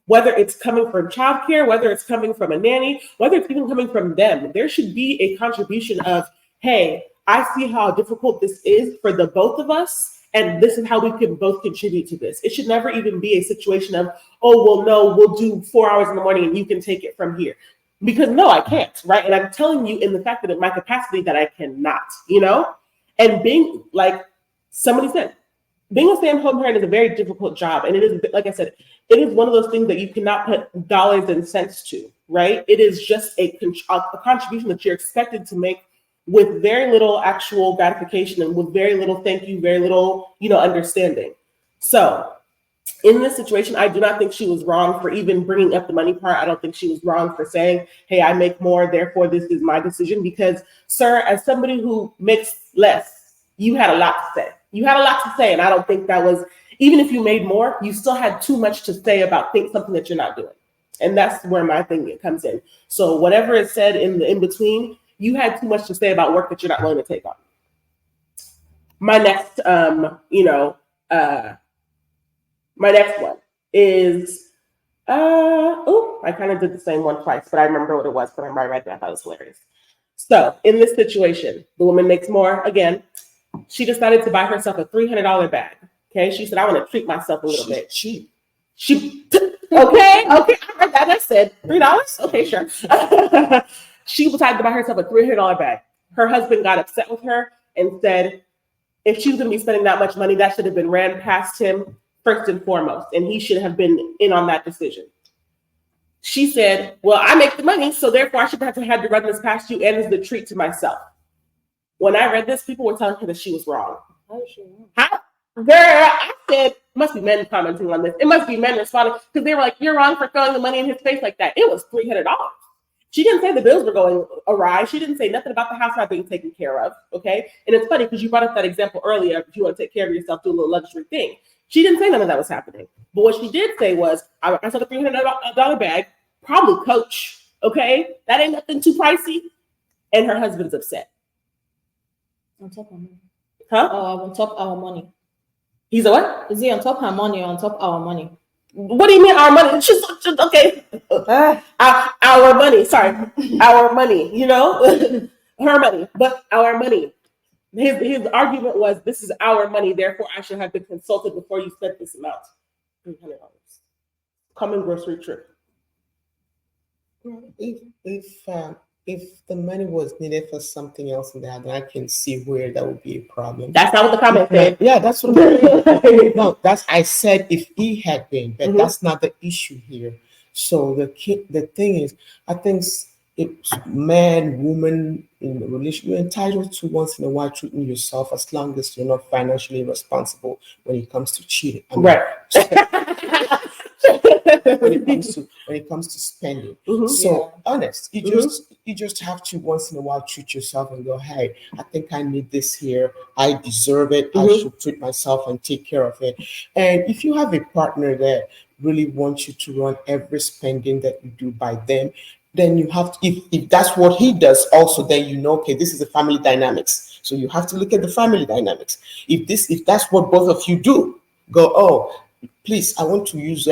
Whether it's coming from childcare, whether it's coming from a nanny, whether it's even coming from them, there should be a contribution of, hey, I see how difficult this is for the both of us, and this is how we can both contribute to this. It should never even be a situation of, oh, well, no, we'll do 4 hours in the morning and you can take it from here. Because no, I can't, right? And I'm telling you in the fact that in my capacity that I cannot, And being, like somebody said, being a stay-at-home parent is a very difficult job. And it is, like I said, it is one of those things that you cannot put dollars and cents to, right? It is just a contribution that you're expected to make with very little actual gratification and with very little thank you, very little, understanding. So in this situation, I do not think she was wrong for even bringing up the money part. I don't think she was wrong for saying, hey, I make more, therefore this is my decision. Because, sir, as somebody who makes less, you had a lot to say. You had a lot to say, and I don't think that was, even if you made more, you still had too much to say about something that you're not doing. And that's where my thing comes in. So whatever is said in the in-between, you had too much to say about work that you're not willing to take on. My next, my next one is, I kind of did the same one twice, but I remember what it was, but I'm right there. I thought it was hilarious. So in this situation, the woman makes more again. She decided to buy herself a $300 bag. Okay. She said, I want to treat myself a little bit. She okay. I heard that. I said $3. Okay, sure. She decided to buy herself a $300 bag. Her husband got upset with her and said, if she's going to be spending that much money, that should have been ran past him first and foremost. And he should have been in on that decision. She said, well, I make the money, so therefore I should have to run this past you, and it's the treat to myself. When I read this, people were telling her that she was wrong. How is she wrong? How? Girl, I said, must be men commenting on this. It must be men responding, because they were like, you're wrong for throwing the money in his face like that. It was $300. She didn't say the bills were going awry. She didn't say nothing about the house not being taken care of, okay? And it's funny, because you brought up that example earlier, if you want to take care of yourself, do a little luxury thing. She didn't say none of that was happening. But what she did say was, I saw the $300 bag, probably Coach, okay? That ain't nothing too pricey. And her husband's upset. On top of money. Huh? On top of our money. He's a what? Is he on top of her money or on top of our money? What do you mean our money? She's okay. Our money. Sorry. Our money, her money, but our money. His argument was, this is our money, therefore I should have been consulted before you spent this amount. $300. Common grocery trip. If the money was needed for something else in that, then I can see where that would be a problem. That's not what the comment said. Yeah, that's what I'm saying. No, I said if he had been, but that's not the issue here. So the thing is, I think it's man, woman in a relationship, you're entitled to once in a while treating yourself, as long as you're not financially responsible when it comes to cheating. Right. when it comes to spending. So honest, you just have to once in a while treat yourself and go, hey, I think I need this here. I deserve it. I should treat myself and take care of it. And if you have a partner that really wants you to run every spending that you do by them, then you have to, if that's what he does also, then okay, this is the family dynamics. So you have to look at the family dynamics. If that's what both of you do, go, oh, please, I want to use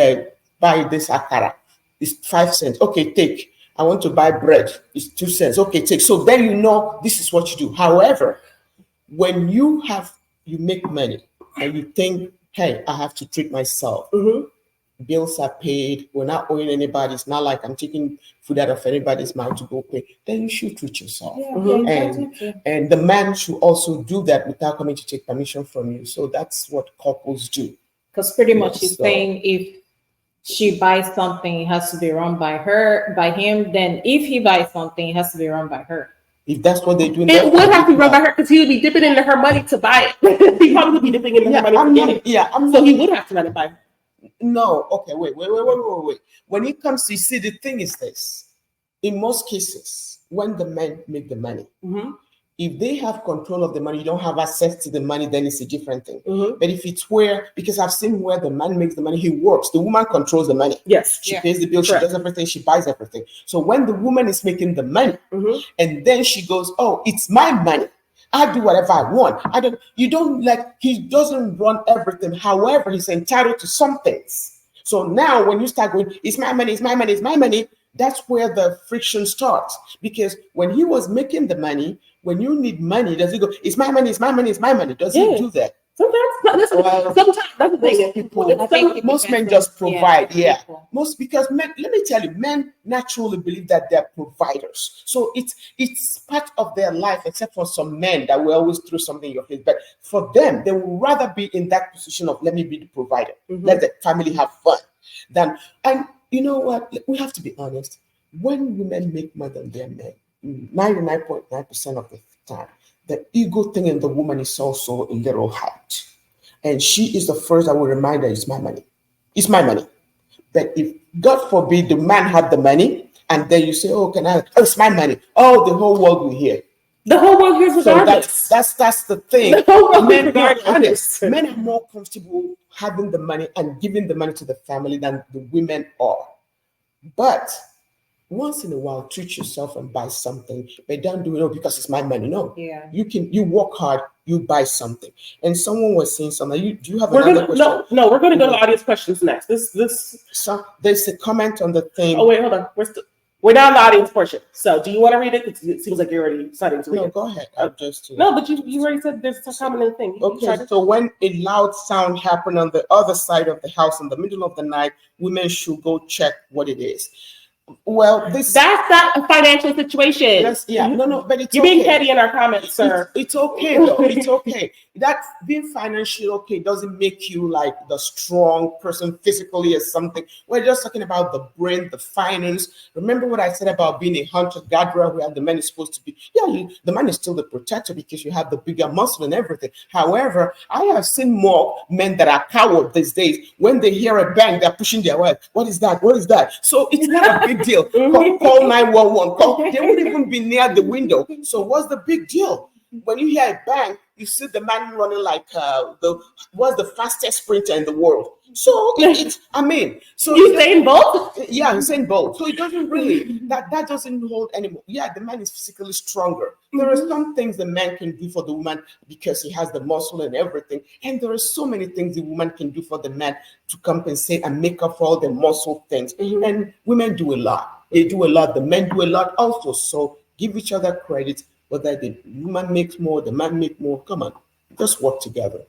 buy this akara. It's 5 cents. Okay, take. I want to buy bread. It's 2 cents. Okay, take. So then this is what you do. However, when you make money and you think, hey, I have to treat myself. Bills are paid. We're not owing anybody. It's not like I'm taking food out of anybody's mouth to go pay. Then you should treat yourself. And the man should also do that without coming to take permission from you. So that's what couples do. Because pretty much he's saying if she buys something, it has to be run by him. Then if he buys something, it has to be run by her. If that's what they do, it would have to be run by her, because he would be dipping into her money to buy it. He probably would be dipping into her money to get it. So he would have to run it by her. No, okay, wait. When it comes to, you see, the thing is this: in most cases, when the men make the money, If they have control of the money, you don't have access to the money, then it's a different thing. But if it's where, because I've seen where the man makes the money, he works. The woman controls the money. Yes. She pays the bill, she does everything, she buys everything. So when the woman is making the money, and then she goes, oh, it's my money, I do whatever I want. He doesn't run everything. However, he's entitled to some things. So now when you start going, it's my money, it's my money, it's my money, that's where the friction starts. Because when he was making the money, when you need money, does he go, it's my money, it's my money, it's my money? Does he do that? Sometimes that's the thing. Most men just provide, because men, let me tell you, men naturally believe that they're providers. So it's part of their life, except for some men that will always throw something in your face. But for them, they would rather be in that position of, let me be the provider, let the family have fun. And you know what? We have to be honest. When women make more than their men, 99.9% of the time, the ego thing in the woman is also a little hot. And she is the first that will remind her, it's my money. It's my money. But if, God forbid, the man had the money, and then you say, oh, it's my money. Oh, the whole world will hear. The whole world hears regardless. So that's the thing. The whole world regardless. Men are more comfortable having the money and giving the money to the family than the women are. But once in a while, treat yourself and buy something, but don't do it because it's my money. No, you work hard, you buy something. And someone was saying something. Do you have another question? No, we're going to go to audience questions next. So there's a comment on the thing. Oh wait, hold on. We're now in the audience portion. So do you want to read it? It seems like you're already starting to read it. No, go ahead. No, but you already said there's a comment in the thing. Okay, so when a loud sound happened on the other side of the house in the middle of the night, women should go check what it is. Well, that's not a financial situation. But it's you're being petty in our comments, sir. It's okay though. It's okay. That being financially okay doesn't make you like the strong person physically or something. We're just talking about the brain, the finance. Remember what I said about being a hunter-gatherer where the man is supposed to be. The man is still the protector because you have the bigger muscle and everything. However, I have seen more men that are cowards these days. When they hear a bang, they're pushing their wife. What is that? What is that? So it's not a big deal. Call 911. They wouldn't even be near the window. So what's the big deal? When you hear a bang, you see the man running like what's the fastest sprinter in the world. So you're saying both? Yeah, I'm saying both. So it doesn't really that doesn't hold anymore. Yeah, the man is physically stronger. There are some things the man can do for the woman because he has the muscle and everything. And there are so many things the woman can do for the man to compensate and make up for all the muscle things. And women do a lot. They do a lot. The men do a lot also. So give each other credit. Whether the woman makes more, the man makes more. Come on, just work together.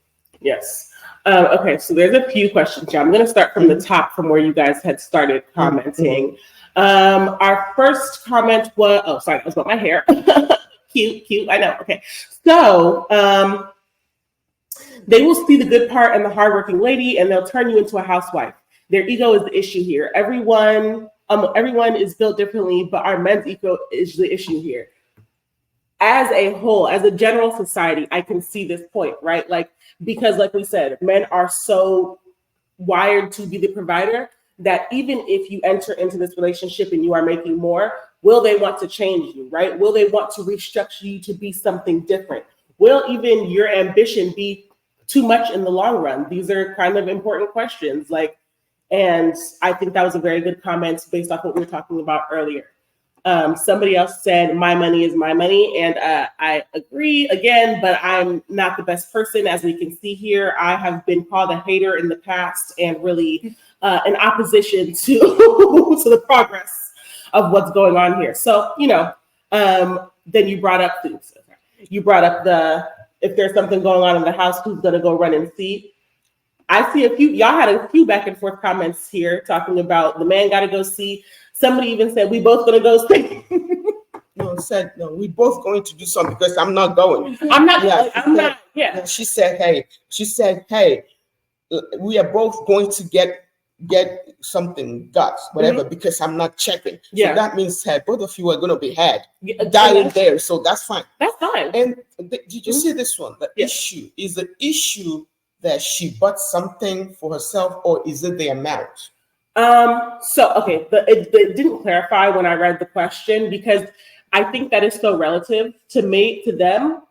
Yes. Okay, so there's a few questions here. I'm going to start from the top, from where you guys had started commenting. Our first comment was, that was about my hair. Cute. I know. Okay. So they will see the good part in the hardworking lady, and they'll turn you into a housewife. Their ego is the issue here. Everyone is built differently, but our men's ego is the issue here. As a whole, as a general society, I can see this point, right? Because like we said, men are so wired to be the provider that even if you enter into this relationship and you are making more, will they want to change you, right? Will they want to restructure you to be something different? Will even your ambition be too much in the long run? These are kind of important questions. And I think that was a very good comment based off what we were talking about earlier. Somebody else said, my money is my money. And I agree again, but I'm not the best person. As we can see here, I have been called a hater in the past and really in opposition to, to the progress of what's going on here. So, then you brought up things. You brought up if there's something going on in the house, who's going to go run and see? I see y'all had a few back and forth comments here talking about the man got to go see. Somebody even said, we both going to go see. No, we both going to do something because I'm not going. I'm not. Yeah. She said, hey, we are both going to get something, whatever, because I'm not checking. Yeah. So that means both of you are going to be dying there. So that's fine. That's fine. And did you see this one? The issue is the issue that she bought something for herself, or is it the amount? So, okay, it didn't clarify when I read the question, because I think that is so relative to them.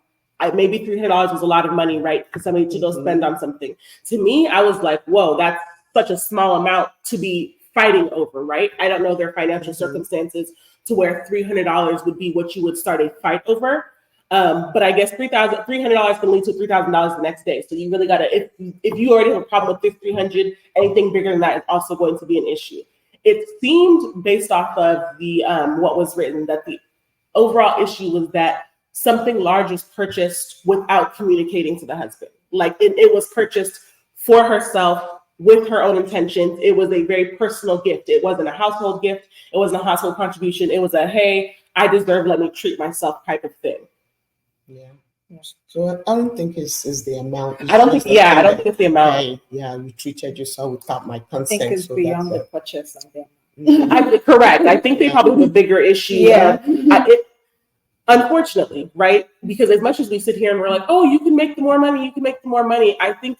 Maybe $300 was a lot of money, right? For somebody to go spend on something. To me, I was like, whoa, that's such a small amount to be fighting over, right? I don't know their financial circumstances to where $300 would be what you would start a fight over. But I guess $300 can lead to $3,000 the next day. So you really gotta, if you already have a problem with this 300, anything bigger than that is also going to be an issue. It seemed based off of the what was written that the overall issue was that something large was purchased without communicating to the husband. Like it was purchased for herself with her own intentions. It was a very personal gift. It wasn't a household gift. It wasn't a household contribution. It was a, hey, I deserve, let me treat myself type of thing. Yeah. So I don't think it's the amount. I don't think it's the amount. Hey, yeah, you treated yourself without my consent. I think it's so beyond the purchase of them. Correct. I think they probably have a bigger issue. Yeah. Unfortunately, right? Because as much as we sit here and we're like, oh, you can make the more money. I think,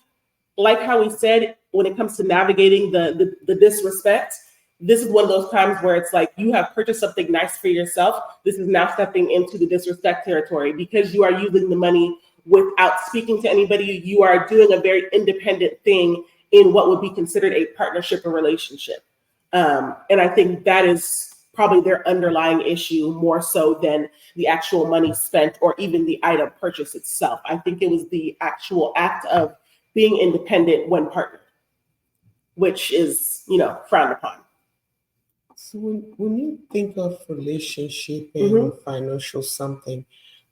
like how we said, when it comes to navigating the disrespect, this is one of those times where it's like you have purchased something nice for yourself. This is now stepping into the disrespect territory because you are using the money without speaking to anybody. You are doing a very independent thing in what would be considered a partnership or relationship. And I think that is probably their underlying issue more so than the actual money spent or even the item purchase itself. I think it was the actual act of being independent when partnered, which is, frowned upon. So when you think of relationship and financial something,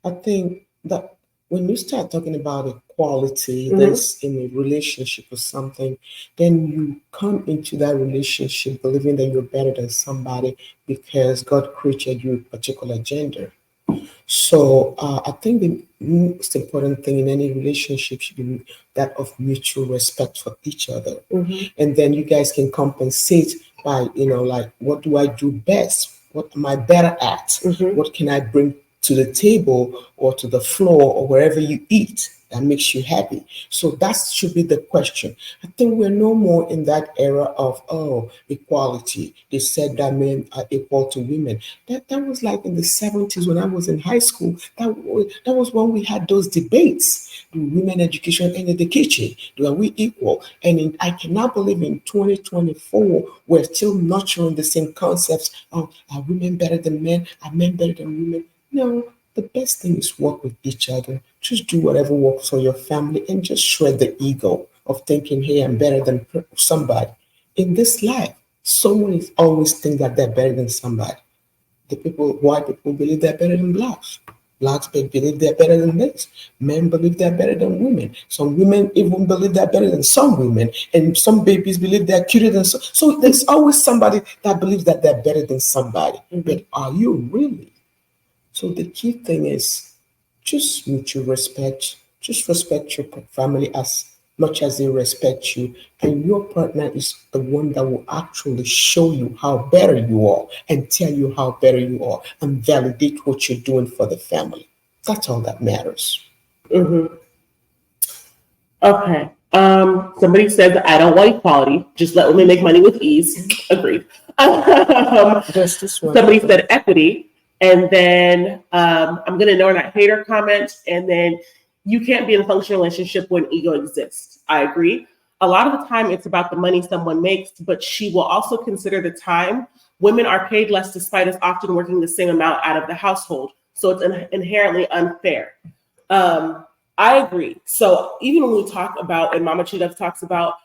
I think that when you start talking about equality that's in a relationship or something, then you come into that relationship believing that you're better than somebody because God created you a particular gender. So I think the most important thing in any relationship should be that of mutual respect for each other. And then you guys can compensate by, like, what do I do best? What am I better at? What can I bring to the table or to the floor or wherever you eat that makes you happy? So that should be the question. I think we're no more in that era of, equality. They said that men are equal to women. That was like in the 70s when I was in high school. That was when we had those debates. Do women education enter the kitchen? Are we equal? And I cannot believe in 2024 we're still nurturing the same concepts of, are women better than men? Are men better than women? No, the best thing is work with each other. Just do whatever works for your family and just shred the ego of thinking, hey, I'm better than somebody. In this life, someone is always think that they're better than somebody. White people believe they're better than blacks. Blacks believe they're better than this. Men believe they're better than women. Some women even believe they're better than some women. And some babies believe they're cuter than some. So there's always somebody that believes that they're better than somebody. But are you really? So the key thing is just mutual respect. Just respect your family as much as they respect you. And your partner is the one that will actually show you how better you are and tell you how better you are and validate what you're doing for the family. That's all that matters. Okay. Somebody says, I don't want equality. Just let women make money with ease. Agreed. Just this one. Somebody said equity. And then I'm going to ignore that hater comment. And then you can't be in a functional relationship when ego exists. I agree. A lot of the time it's about the money someone makes, but she will also consider the time. Women are paid less despite us often working the same amount out of the household. So it's inherently unfair. I agree. So even when we talk about, and Mama Chida talks about,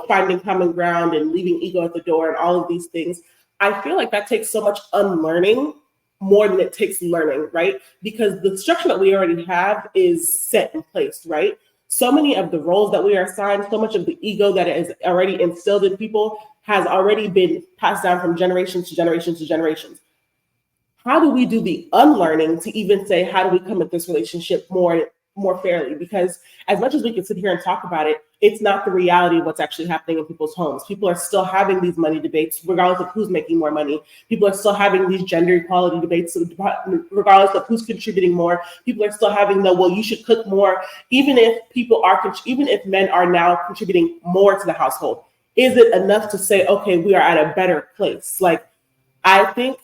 finding common ground and leaving ego at the door and all of these things, I feel like that takes so much unlearning more than it takes learning, right? Because the structure that we already have is set in place, right? So many of the roles that we are assigned, so much of the ego that is already instilled in people has already been passed down from generations to generations to generations. How do we do the unlearning to even say, how do we come at this relationship more fairly? Because as much as we can sit here and talk about it, it's not the reality of what's actually happening in people's homes. People are still having these money debates, regardless of who's making more money. People are still having these gender equality debates, regardless of who's contributing more. People are still having well, you should cook more, even if men are now contributing more to the household. Is it enough to say, okay, we are at a better place? Like, I think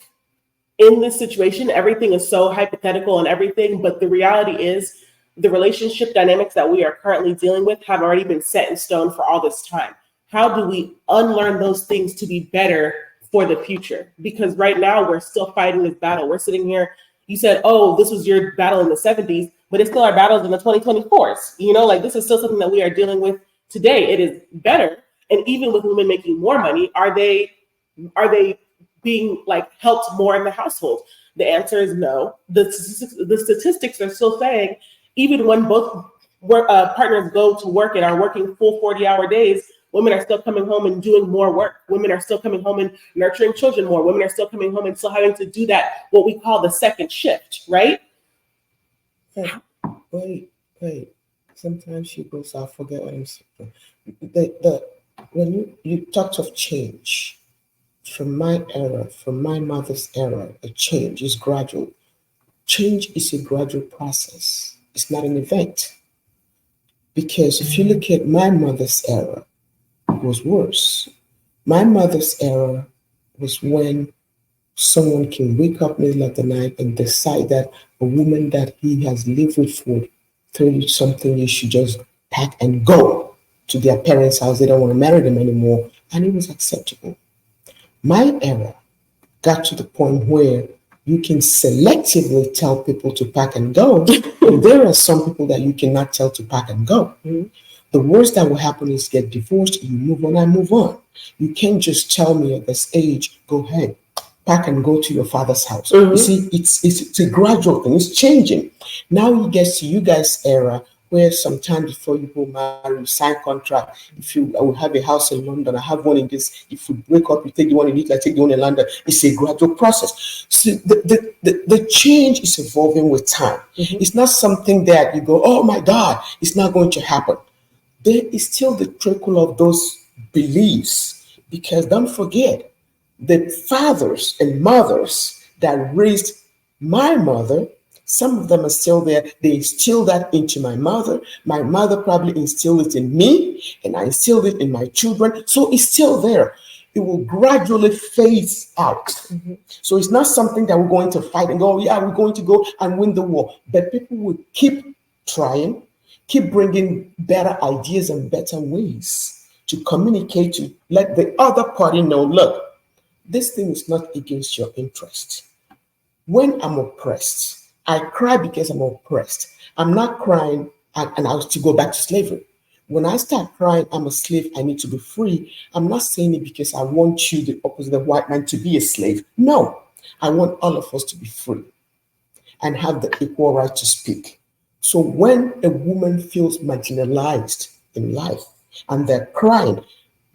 in this situation, everything is so hypothetical and everything, but the reality is the relationship dynamics that we are currently dealing with have already been set in stone for all this time. How do we unlearn those things to be better for the future? Because right now we're still fighting this battle. We're sitting here, you said, oh, this was your battle in the 70s, but it's still our battles in the 2024s. You know, like this is still something that we are dealing with today. It is better. And even with women making more money, are they being like helped more in the household? The answer is no. The statistics are still saying, even when both partners go to work and are working full 40-hour days, women are still coming home and doing more work. Women are still coming home and nurturing children more. Women are still coming home and still having to do that, what we call the second shift, right? Wait. Sometimes she goes, I forget what I'm saying. When you talked of change, from my era, from my mother's era, a change is gradual. Change is a gradual process. It's not an event. Because if you look at my mother's era, it was worse. My mother's era was when someone can wake up middle of the night and decide that a woman that he has lived with for 30-something years should just pack and go to their parents' house. They don't want to marry them anymore. And it was acceptable. My era got to the point where you can selectively tell people to pack and go. And there are some people that you cannot tell to pack and go. Mm-hmm. The worst that will happen is get divorced, you move on and move on. You can't just tell me at this age, go ahead, pack and go to your father's house. Mm-hmm. You see, it's a gradual thing. It's changing. Now it gets to you guys' era where sometime before you go marry, you sign contract. If you will have a house in London, I have one in this. If you wake up, you take the one in Italy, I take the one in London. It's a gradual process. So the change is evolving with time. Mm-hmm. It's not something that you go, oh my God, it's not going to happen. There is still the trickle of those beliefs, because don't forget, the fathers and mothers that raised my mother, some of them are still there. They instilled that into my mother. My mother probably instilled it in me, and I instilled it in my children. So it's still there. It will gradually phase out. Mm-hmm. So it's not something that we're going to fight and go, yeah, we're going to go and win the war. But people will keep trying, keep bringing better ideas and better ways to communicate, to let the other party know, look, this thing is not against your interest. When I'm oppressed, I cry because I'm oppressed. I'm not crying and I was to go back to slavery. When I start crying, I'm a slave, I need to be free. I'm not saying it because I want you, the opposite of white man, to be a slave. No, I want all of us to be free and have the equal right to speak. So when a woman feels marginalized in life and they're crying,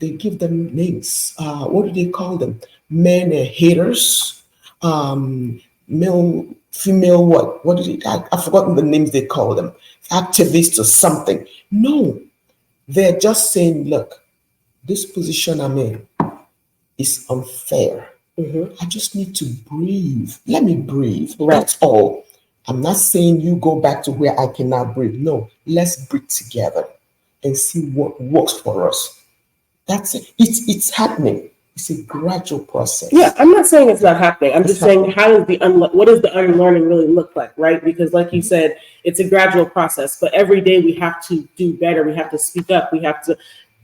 they give them names. What do they call them? Men haters, male, female, what did it? I've forgotten the names they call them. Activists or something. No, they're just saying, look, this position I'm in is unfair. Mm-hmm. I just need to breathe. Let me breathe. Right. That's all. I'm not saying you go back to where I cannot breathe. No, let's breathe together and see what works for us. That's it. It's happening. It's a gradual process. Yeah, I'm not saying it's not happening. I'm just saying, what does the unlearning really look like, right? Because like you said, it's a gradual process, but every day we have to do better. We have to speak up.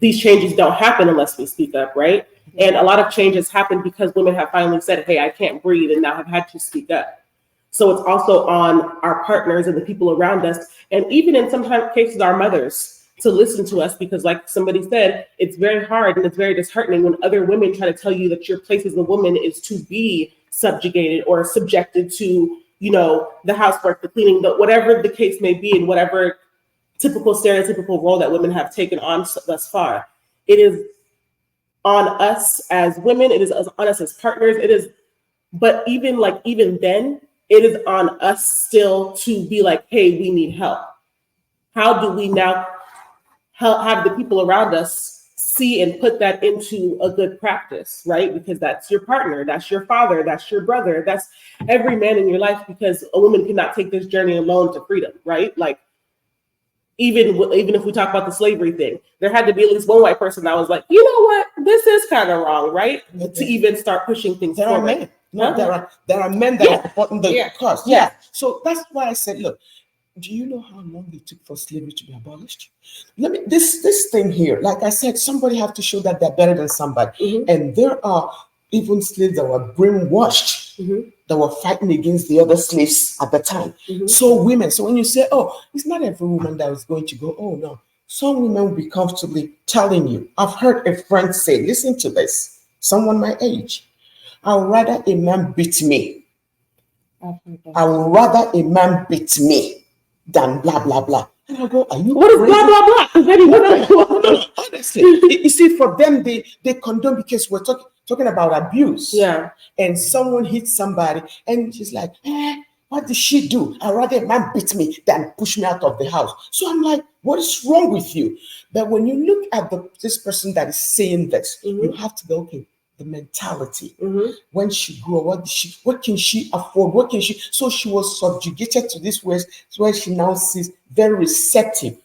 These changes don't happen unless we speak up, right? And a lot of changes happen because women have finally said, hey, I can't breathe, and now have had to speak up. So it's also on our partners and the people around us, and even in some cases, our mothers, to listen to us, because like somebody said, it's very hard and it's very disheartening when other women try to tell you that your place as a woman is to be subjugated or subjected to, the housework, the cleaning, whatever the case may be, and whatever typical stereotypical role that women have taken on thus far. It is on us as women, it is on us as partners, but even then, it is on us still to be like, hey, we need help. How do we now have the people around us see and put that into a good practice, right? Because that's your partner, that's your father, that's your brother, that's every man in your life, because a woman cannot take this journey alone to freedom, right? Like, even if we talk about the slavery thing, there had to be at least one white person that was like, you know what, this is kind of wrong, right? To even start pushing things forward. No, there are men that are supporting the cause. Yeah. So that's why I said, look, do you know how long it took for slavery to be abolished? This thing here, like I said, somebody have to show that they're better than somebody. And there are even slaves that were brainwashed that were fighting against the other slaves at the time. So women, so when you say, oh, it's not every woman that is going to go, oh no. Some women will be comfortably telling you. I've heard a friend say, listen to this, someone my age, I would rather a man beat me. I would rather a man beat me than blah, blah, blah. And I go, are you What is blah, blah, blah? Honestly, you see, for them, they condone because we're talking about abuse. Yeah. And someone hits somebody and she's like, what did she do? I'd rather a man beat me than push me out of the house. So I'm like, what is wrong with you? But when you look at this person that is saying this, you have to go, okay, the mentality. When she grew up, what can she afford? What can she? So she was subjugated to this where she now sees very receptive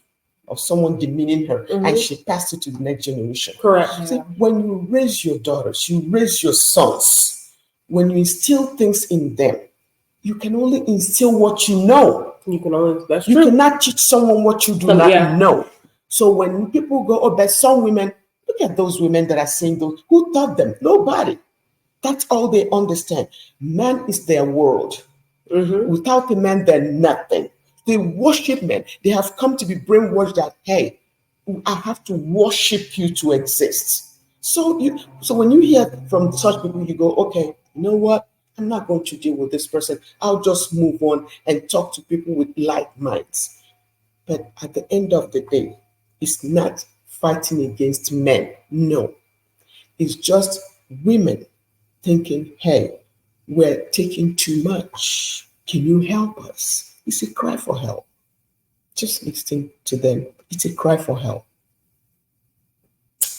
of someone demeaning her, and she passed it to the next generation. Correct. So when you raise your daughters, you raise your sons, when you instill things in them, you can only instill what you know. That's you true. cannot teach someone what you do not know. So when people go, oh, but some women, look at those women that are saying those, who taught them? Nobody. That's all they understand. Man is their world. Without a man, they're nothing. They worship men. They have come to be brainwashed that, hey, I have to worship you to exist. So when you hear from such people, you go, okay, you know what? I'm not going to deal with this person. I'll just move on and talk to people with like minds. But at the end of the day, it's not fighting against men. No. It's just women thinking, hey, we're taking too much. Can you help us? It's a cry for help. Just listening to them. It's a cry for help.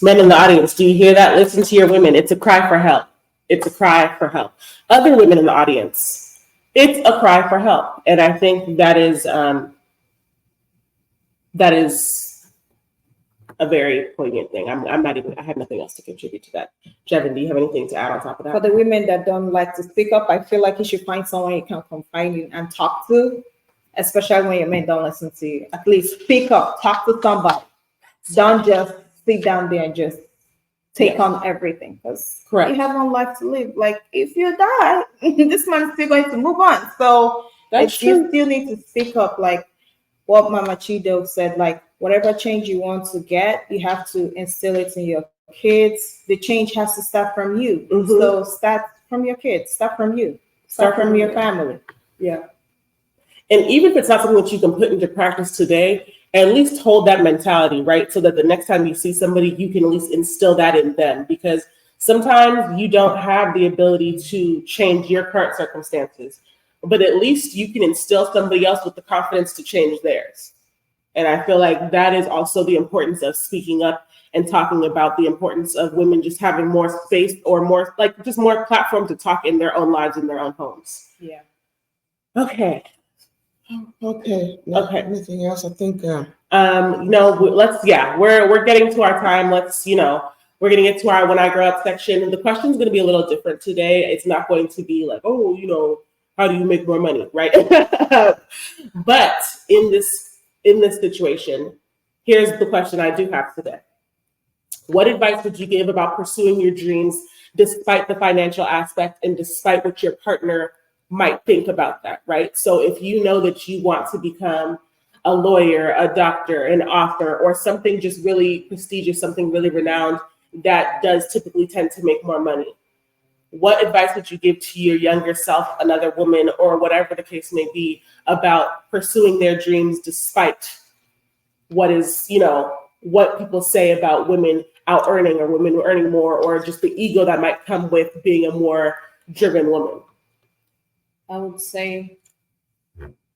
Men in the audience, do you hear that? Listen to your women. It's a cry for help. It's a cry for help. Other women in the audience, it's a cry for help. And I think that is a very poignant thing. I have nothing else to contribute to that. Jevin, do you have anything to add on top of that? For the women that don't like to speak up, I feel like you should find someone you can confide in and talk to, especially when your men don't listen to you. At least speak up, talk to somebody. Don't just sit down there and just take on everything, because you have one life to live. Like, if you die, this man's still going to move on. So you still need to speak up, like what Mama Chido said, like whatever change you want to get, you have to instill it in your kids. The change has to start from you. So start from your kids, start from you, start from your family. Yeah. And even if it's not something that you can put into practice today, at least hold that mentality, right? So that the next time you see somebody, you can at least instill that in them, because sometimes you don't have the ability to change your current circumstances, but at least you can instill somebody else with the confidence to change theirs. And I feel like that is also the importance of speaking up and talking about the importance of women just having more space, or more, like, just more platform to talk in their own lives, in their own homes. Yeah. Okay. Anything else? I think. We're getting to our time. We're going to get to our When I Grow Up section. The question is going to be a little different today. It's not going to be like, how do you make more money, right? But in this situation, here's the question I do have today. What advice would you give about pursuing your dreams despite the financial aspect and despite what your partner might think about that, right? So if you know that you want to become a lawyer, a doctor, an author, or something just really prestigious, something really renowned that does typically tend to make more money, what advice would you give to your younger self, another woman, or whatever the case may be, about pursuing their dreams despite what is, what people say about women out earning, or women earning more, or just the ego that might come with being a more driven woman? I would say,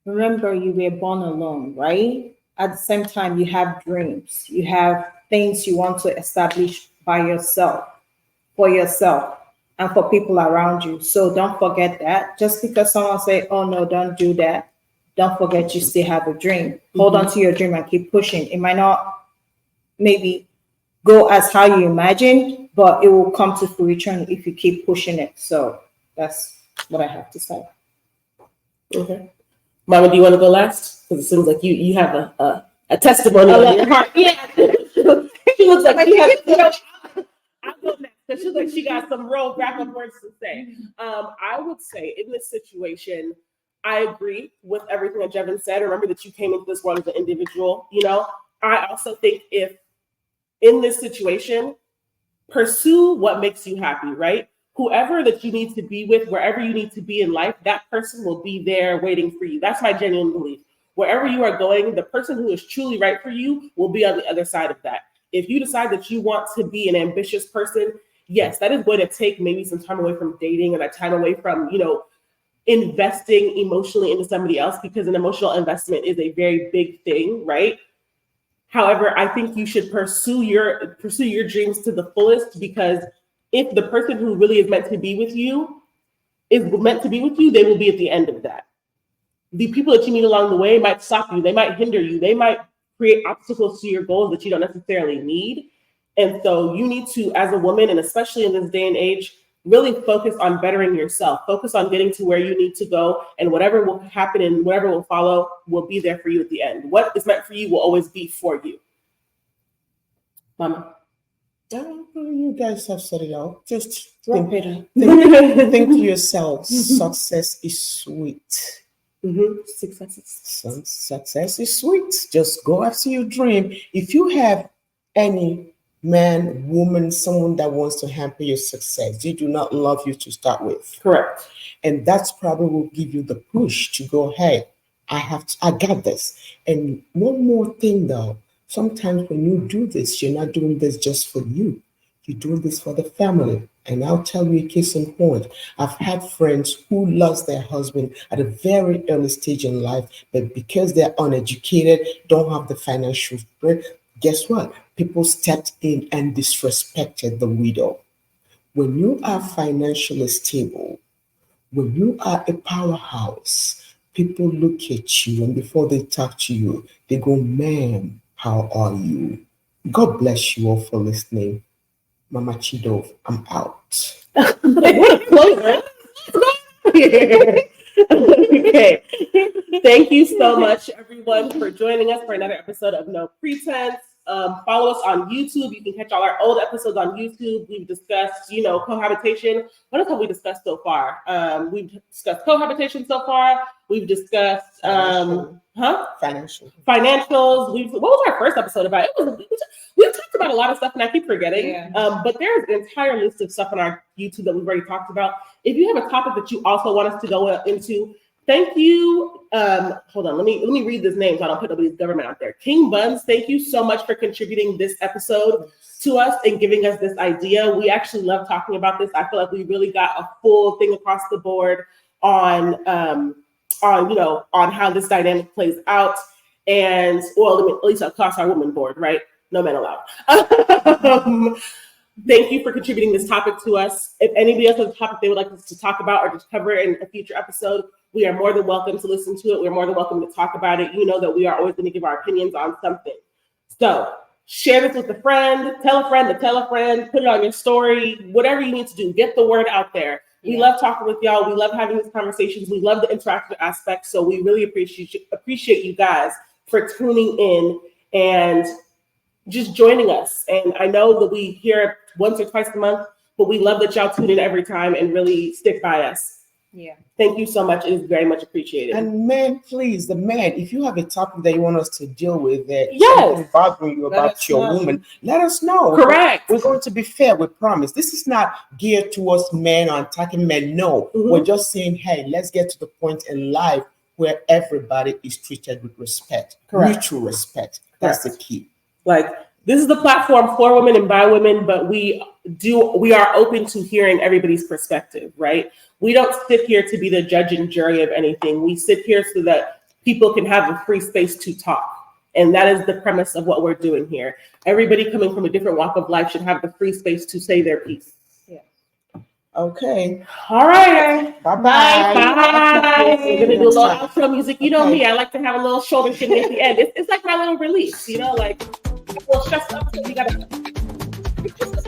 remember, you were born alone, right? At the same time, you have dreams. You have things you want to establish by yourself, for yourself, and for people around you. So don't forget that. Just because someone say, oh no, don't do that, don't forget you still have a dream. Hold on to your dream and keep pushing. It might not maybe go as how you imagine, but it will come to fruition if you keep pushing it. So That's what I have to say. Okay. Mama, do you want to go last? Because it seems like you have a testimony on your heart. Yeah. She looks like she has. I'll go next because she looks like she got some real wrap-up words to say. I would say in this situation, I agree with everything that Jevin said. Remember that you came into this world as an individual. I also think if in this situation, pursue what makes you happy, right? Whoever that you need to be with, wherever you need to be in life, that person will be there waiting for you. That's my genuine belief. Wherever you are going, the person who is truly right for you will be on the other side of that. If you decide that you want to be an ambitious person, yes, that is going to take maybe some time away from dating and that time away from, investing emotionally into somebody else, because an emotional investment is a very big thing, right? However, I think you should pursue your dreams to the fullest, because if the person who really is meant to be with you is meant to be with you, they will be at the end of that. The people that you meet along the way might stop you. They might hinder you. They might create obstacles to your goals that you don't necessarily need. And so you need to, as a woman, and especially in this day and age, really focus on bettering yourself. Focus on getting to where you need to go, and whatever will happen and whatever will follow will be there for you at the end. What is meant for you will always be for you. Mama? You guys have said it all. Just think to yourself, success is sweet. Success is sweet. Just go after your dream. If you have any man, woman, someone that wants to hamper your success, they do not love you to start with. Correct. And that's probably will give you the push to go, hey, I got this. And one more thing though, sometimes when you do this, you're not doing this just for you. You're doing this for the family. And I'll tell you a case in point. I've had friends who lost their husband at a very early stage in life, but because they're uneducated, don't have the financial strength, guess what? People stepped in and disrespected the widow. When you are financially stable, when you are a powerhouse, people look at you, and before they talk to you, they go, ma'am, how are you? God bless you all for listening. Mama Chido, I'm out. What a closer. Okay. Thank you so much, everyone, for joining us for another episode of No Pretense. Follow us on YouTube. You can catch all our old episodes on YouTube. We've discussed, cohabitation. What else have we discussed so far? We've discussed cohabitation so far. We've discussed Financials. Financials. What was our first episode about? We talked about a lot of stuff, and I keep forgetting. Yeah. But there's an entire list of stuff on our YouTube that we've already talked about. If you have a topic that you also want us to go into, thank you. Hold on, let me read this name so I don't put nobody's government out there. King Buns, thank you so much for contributing this episode to us and giving us this idea. We actually love talking about this. I feel like we really got a full thing across the board on how this dynamic plays out. And at least across our woman board, right? No men allowed. Thank you for contributing this topic to us. If anybody else has a topic they would like us to talk about or just cover in a future episode, we are more than welcome to listen to it. We're more than welcome to talk about it. You know that we are always going to give our opinions on something. So share this with a friend, tell a friend to tell a friend, put it on your story, whatever you need to do, get the word out there. We love talking with y'all. We love having these conversations. We love the interactive aspect. So we really appreciate you guys for tuning in and just joining us. And I know that we hear once or twice a month, but we love that y'all tune in every time and really stick by us. Yeah. Thank you so much. It is very much appreciated. And men, please, if you have a topic that you want us to deal with, something bothering you about your woman, let us know. Correct. We're going to be fair. We promise. This is not geared towards men or attacking men. No, we're just saying, hey, let's get to the point in life where everybody is treated with respect, mutual respect. That's the key. This is the platform for women and by women, but we are open to hearing everybody's perspective, right? We don't sit here to be the judge and jury of anything. We sit here so that people can have a free space to talk. And that is the premise of what we're doing here. Everybody coming from a different walk of life should have the free space to say their piece. Yeah. Okay. All right. Bye-bye. Bye. We're going to do a little outro music. You know me, I like to have a little shoulder shimmy at the end. It's like my little release, like, well, stressed up, so you got to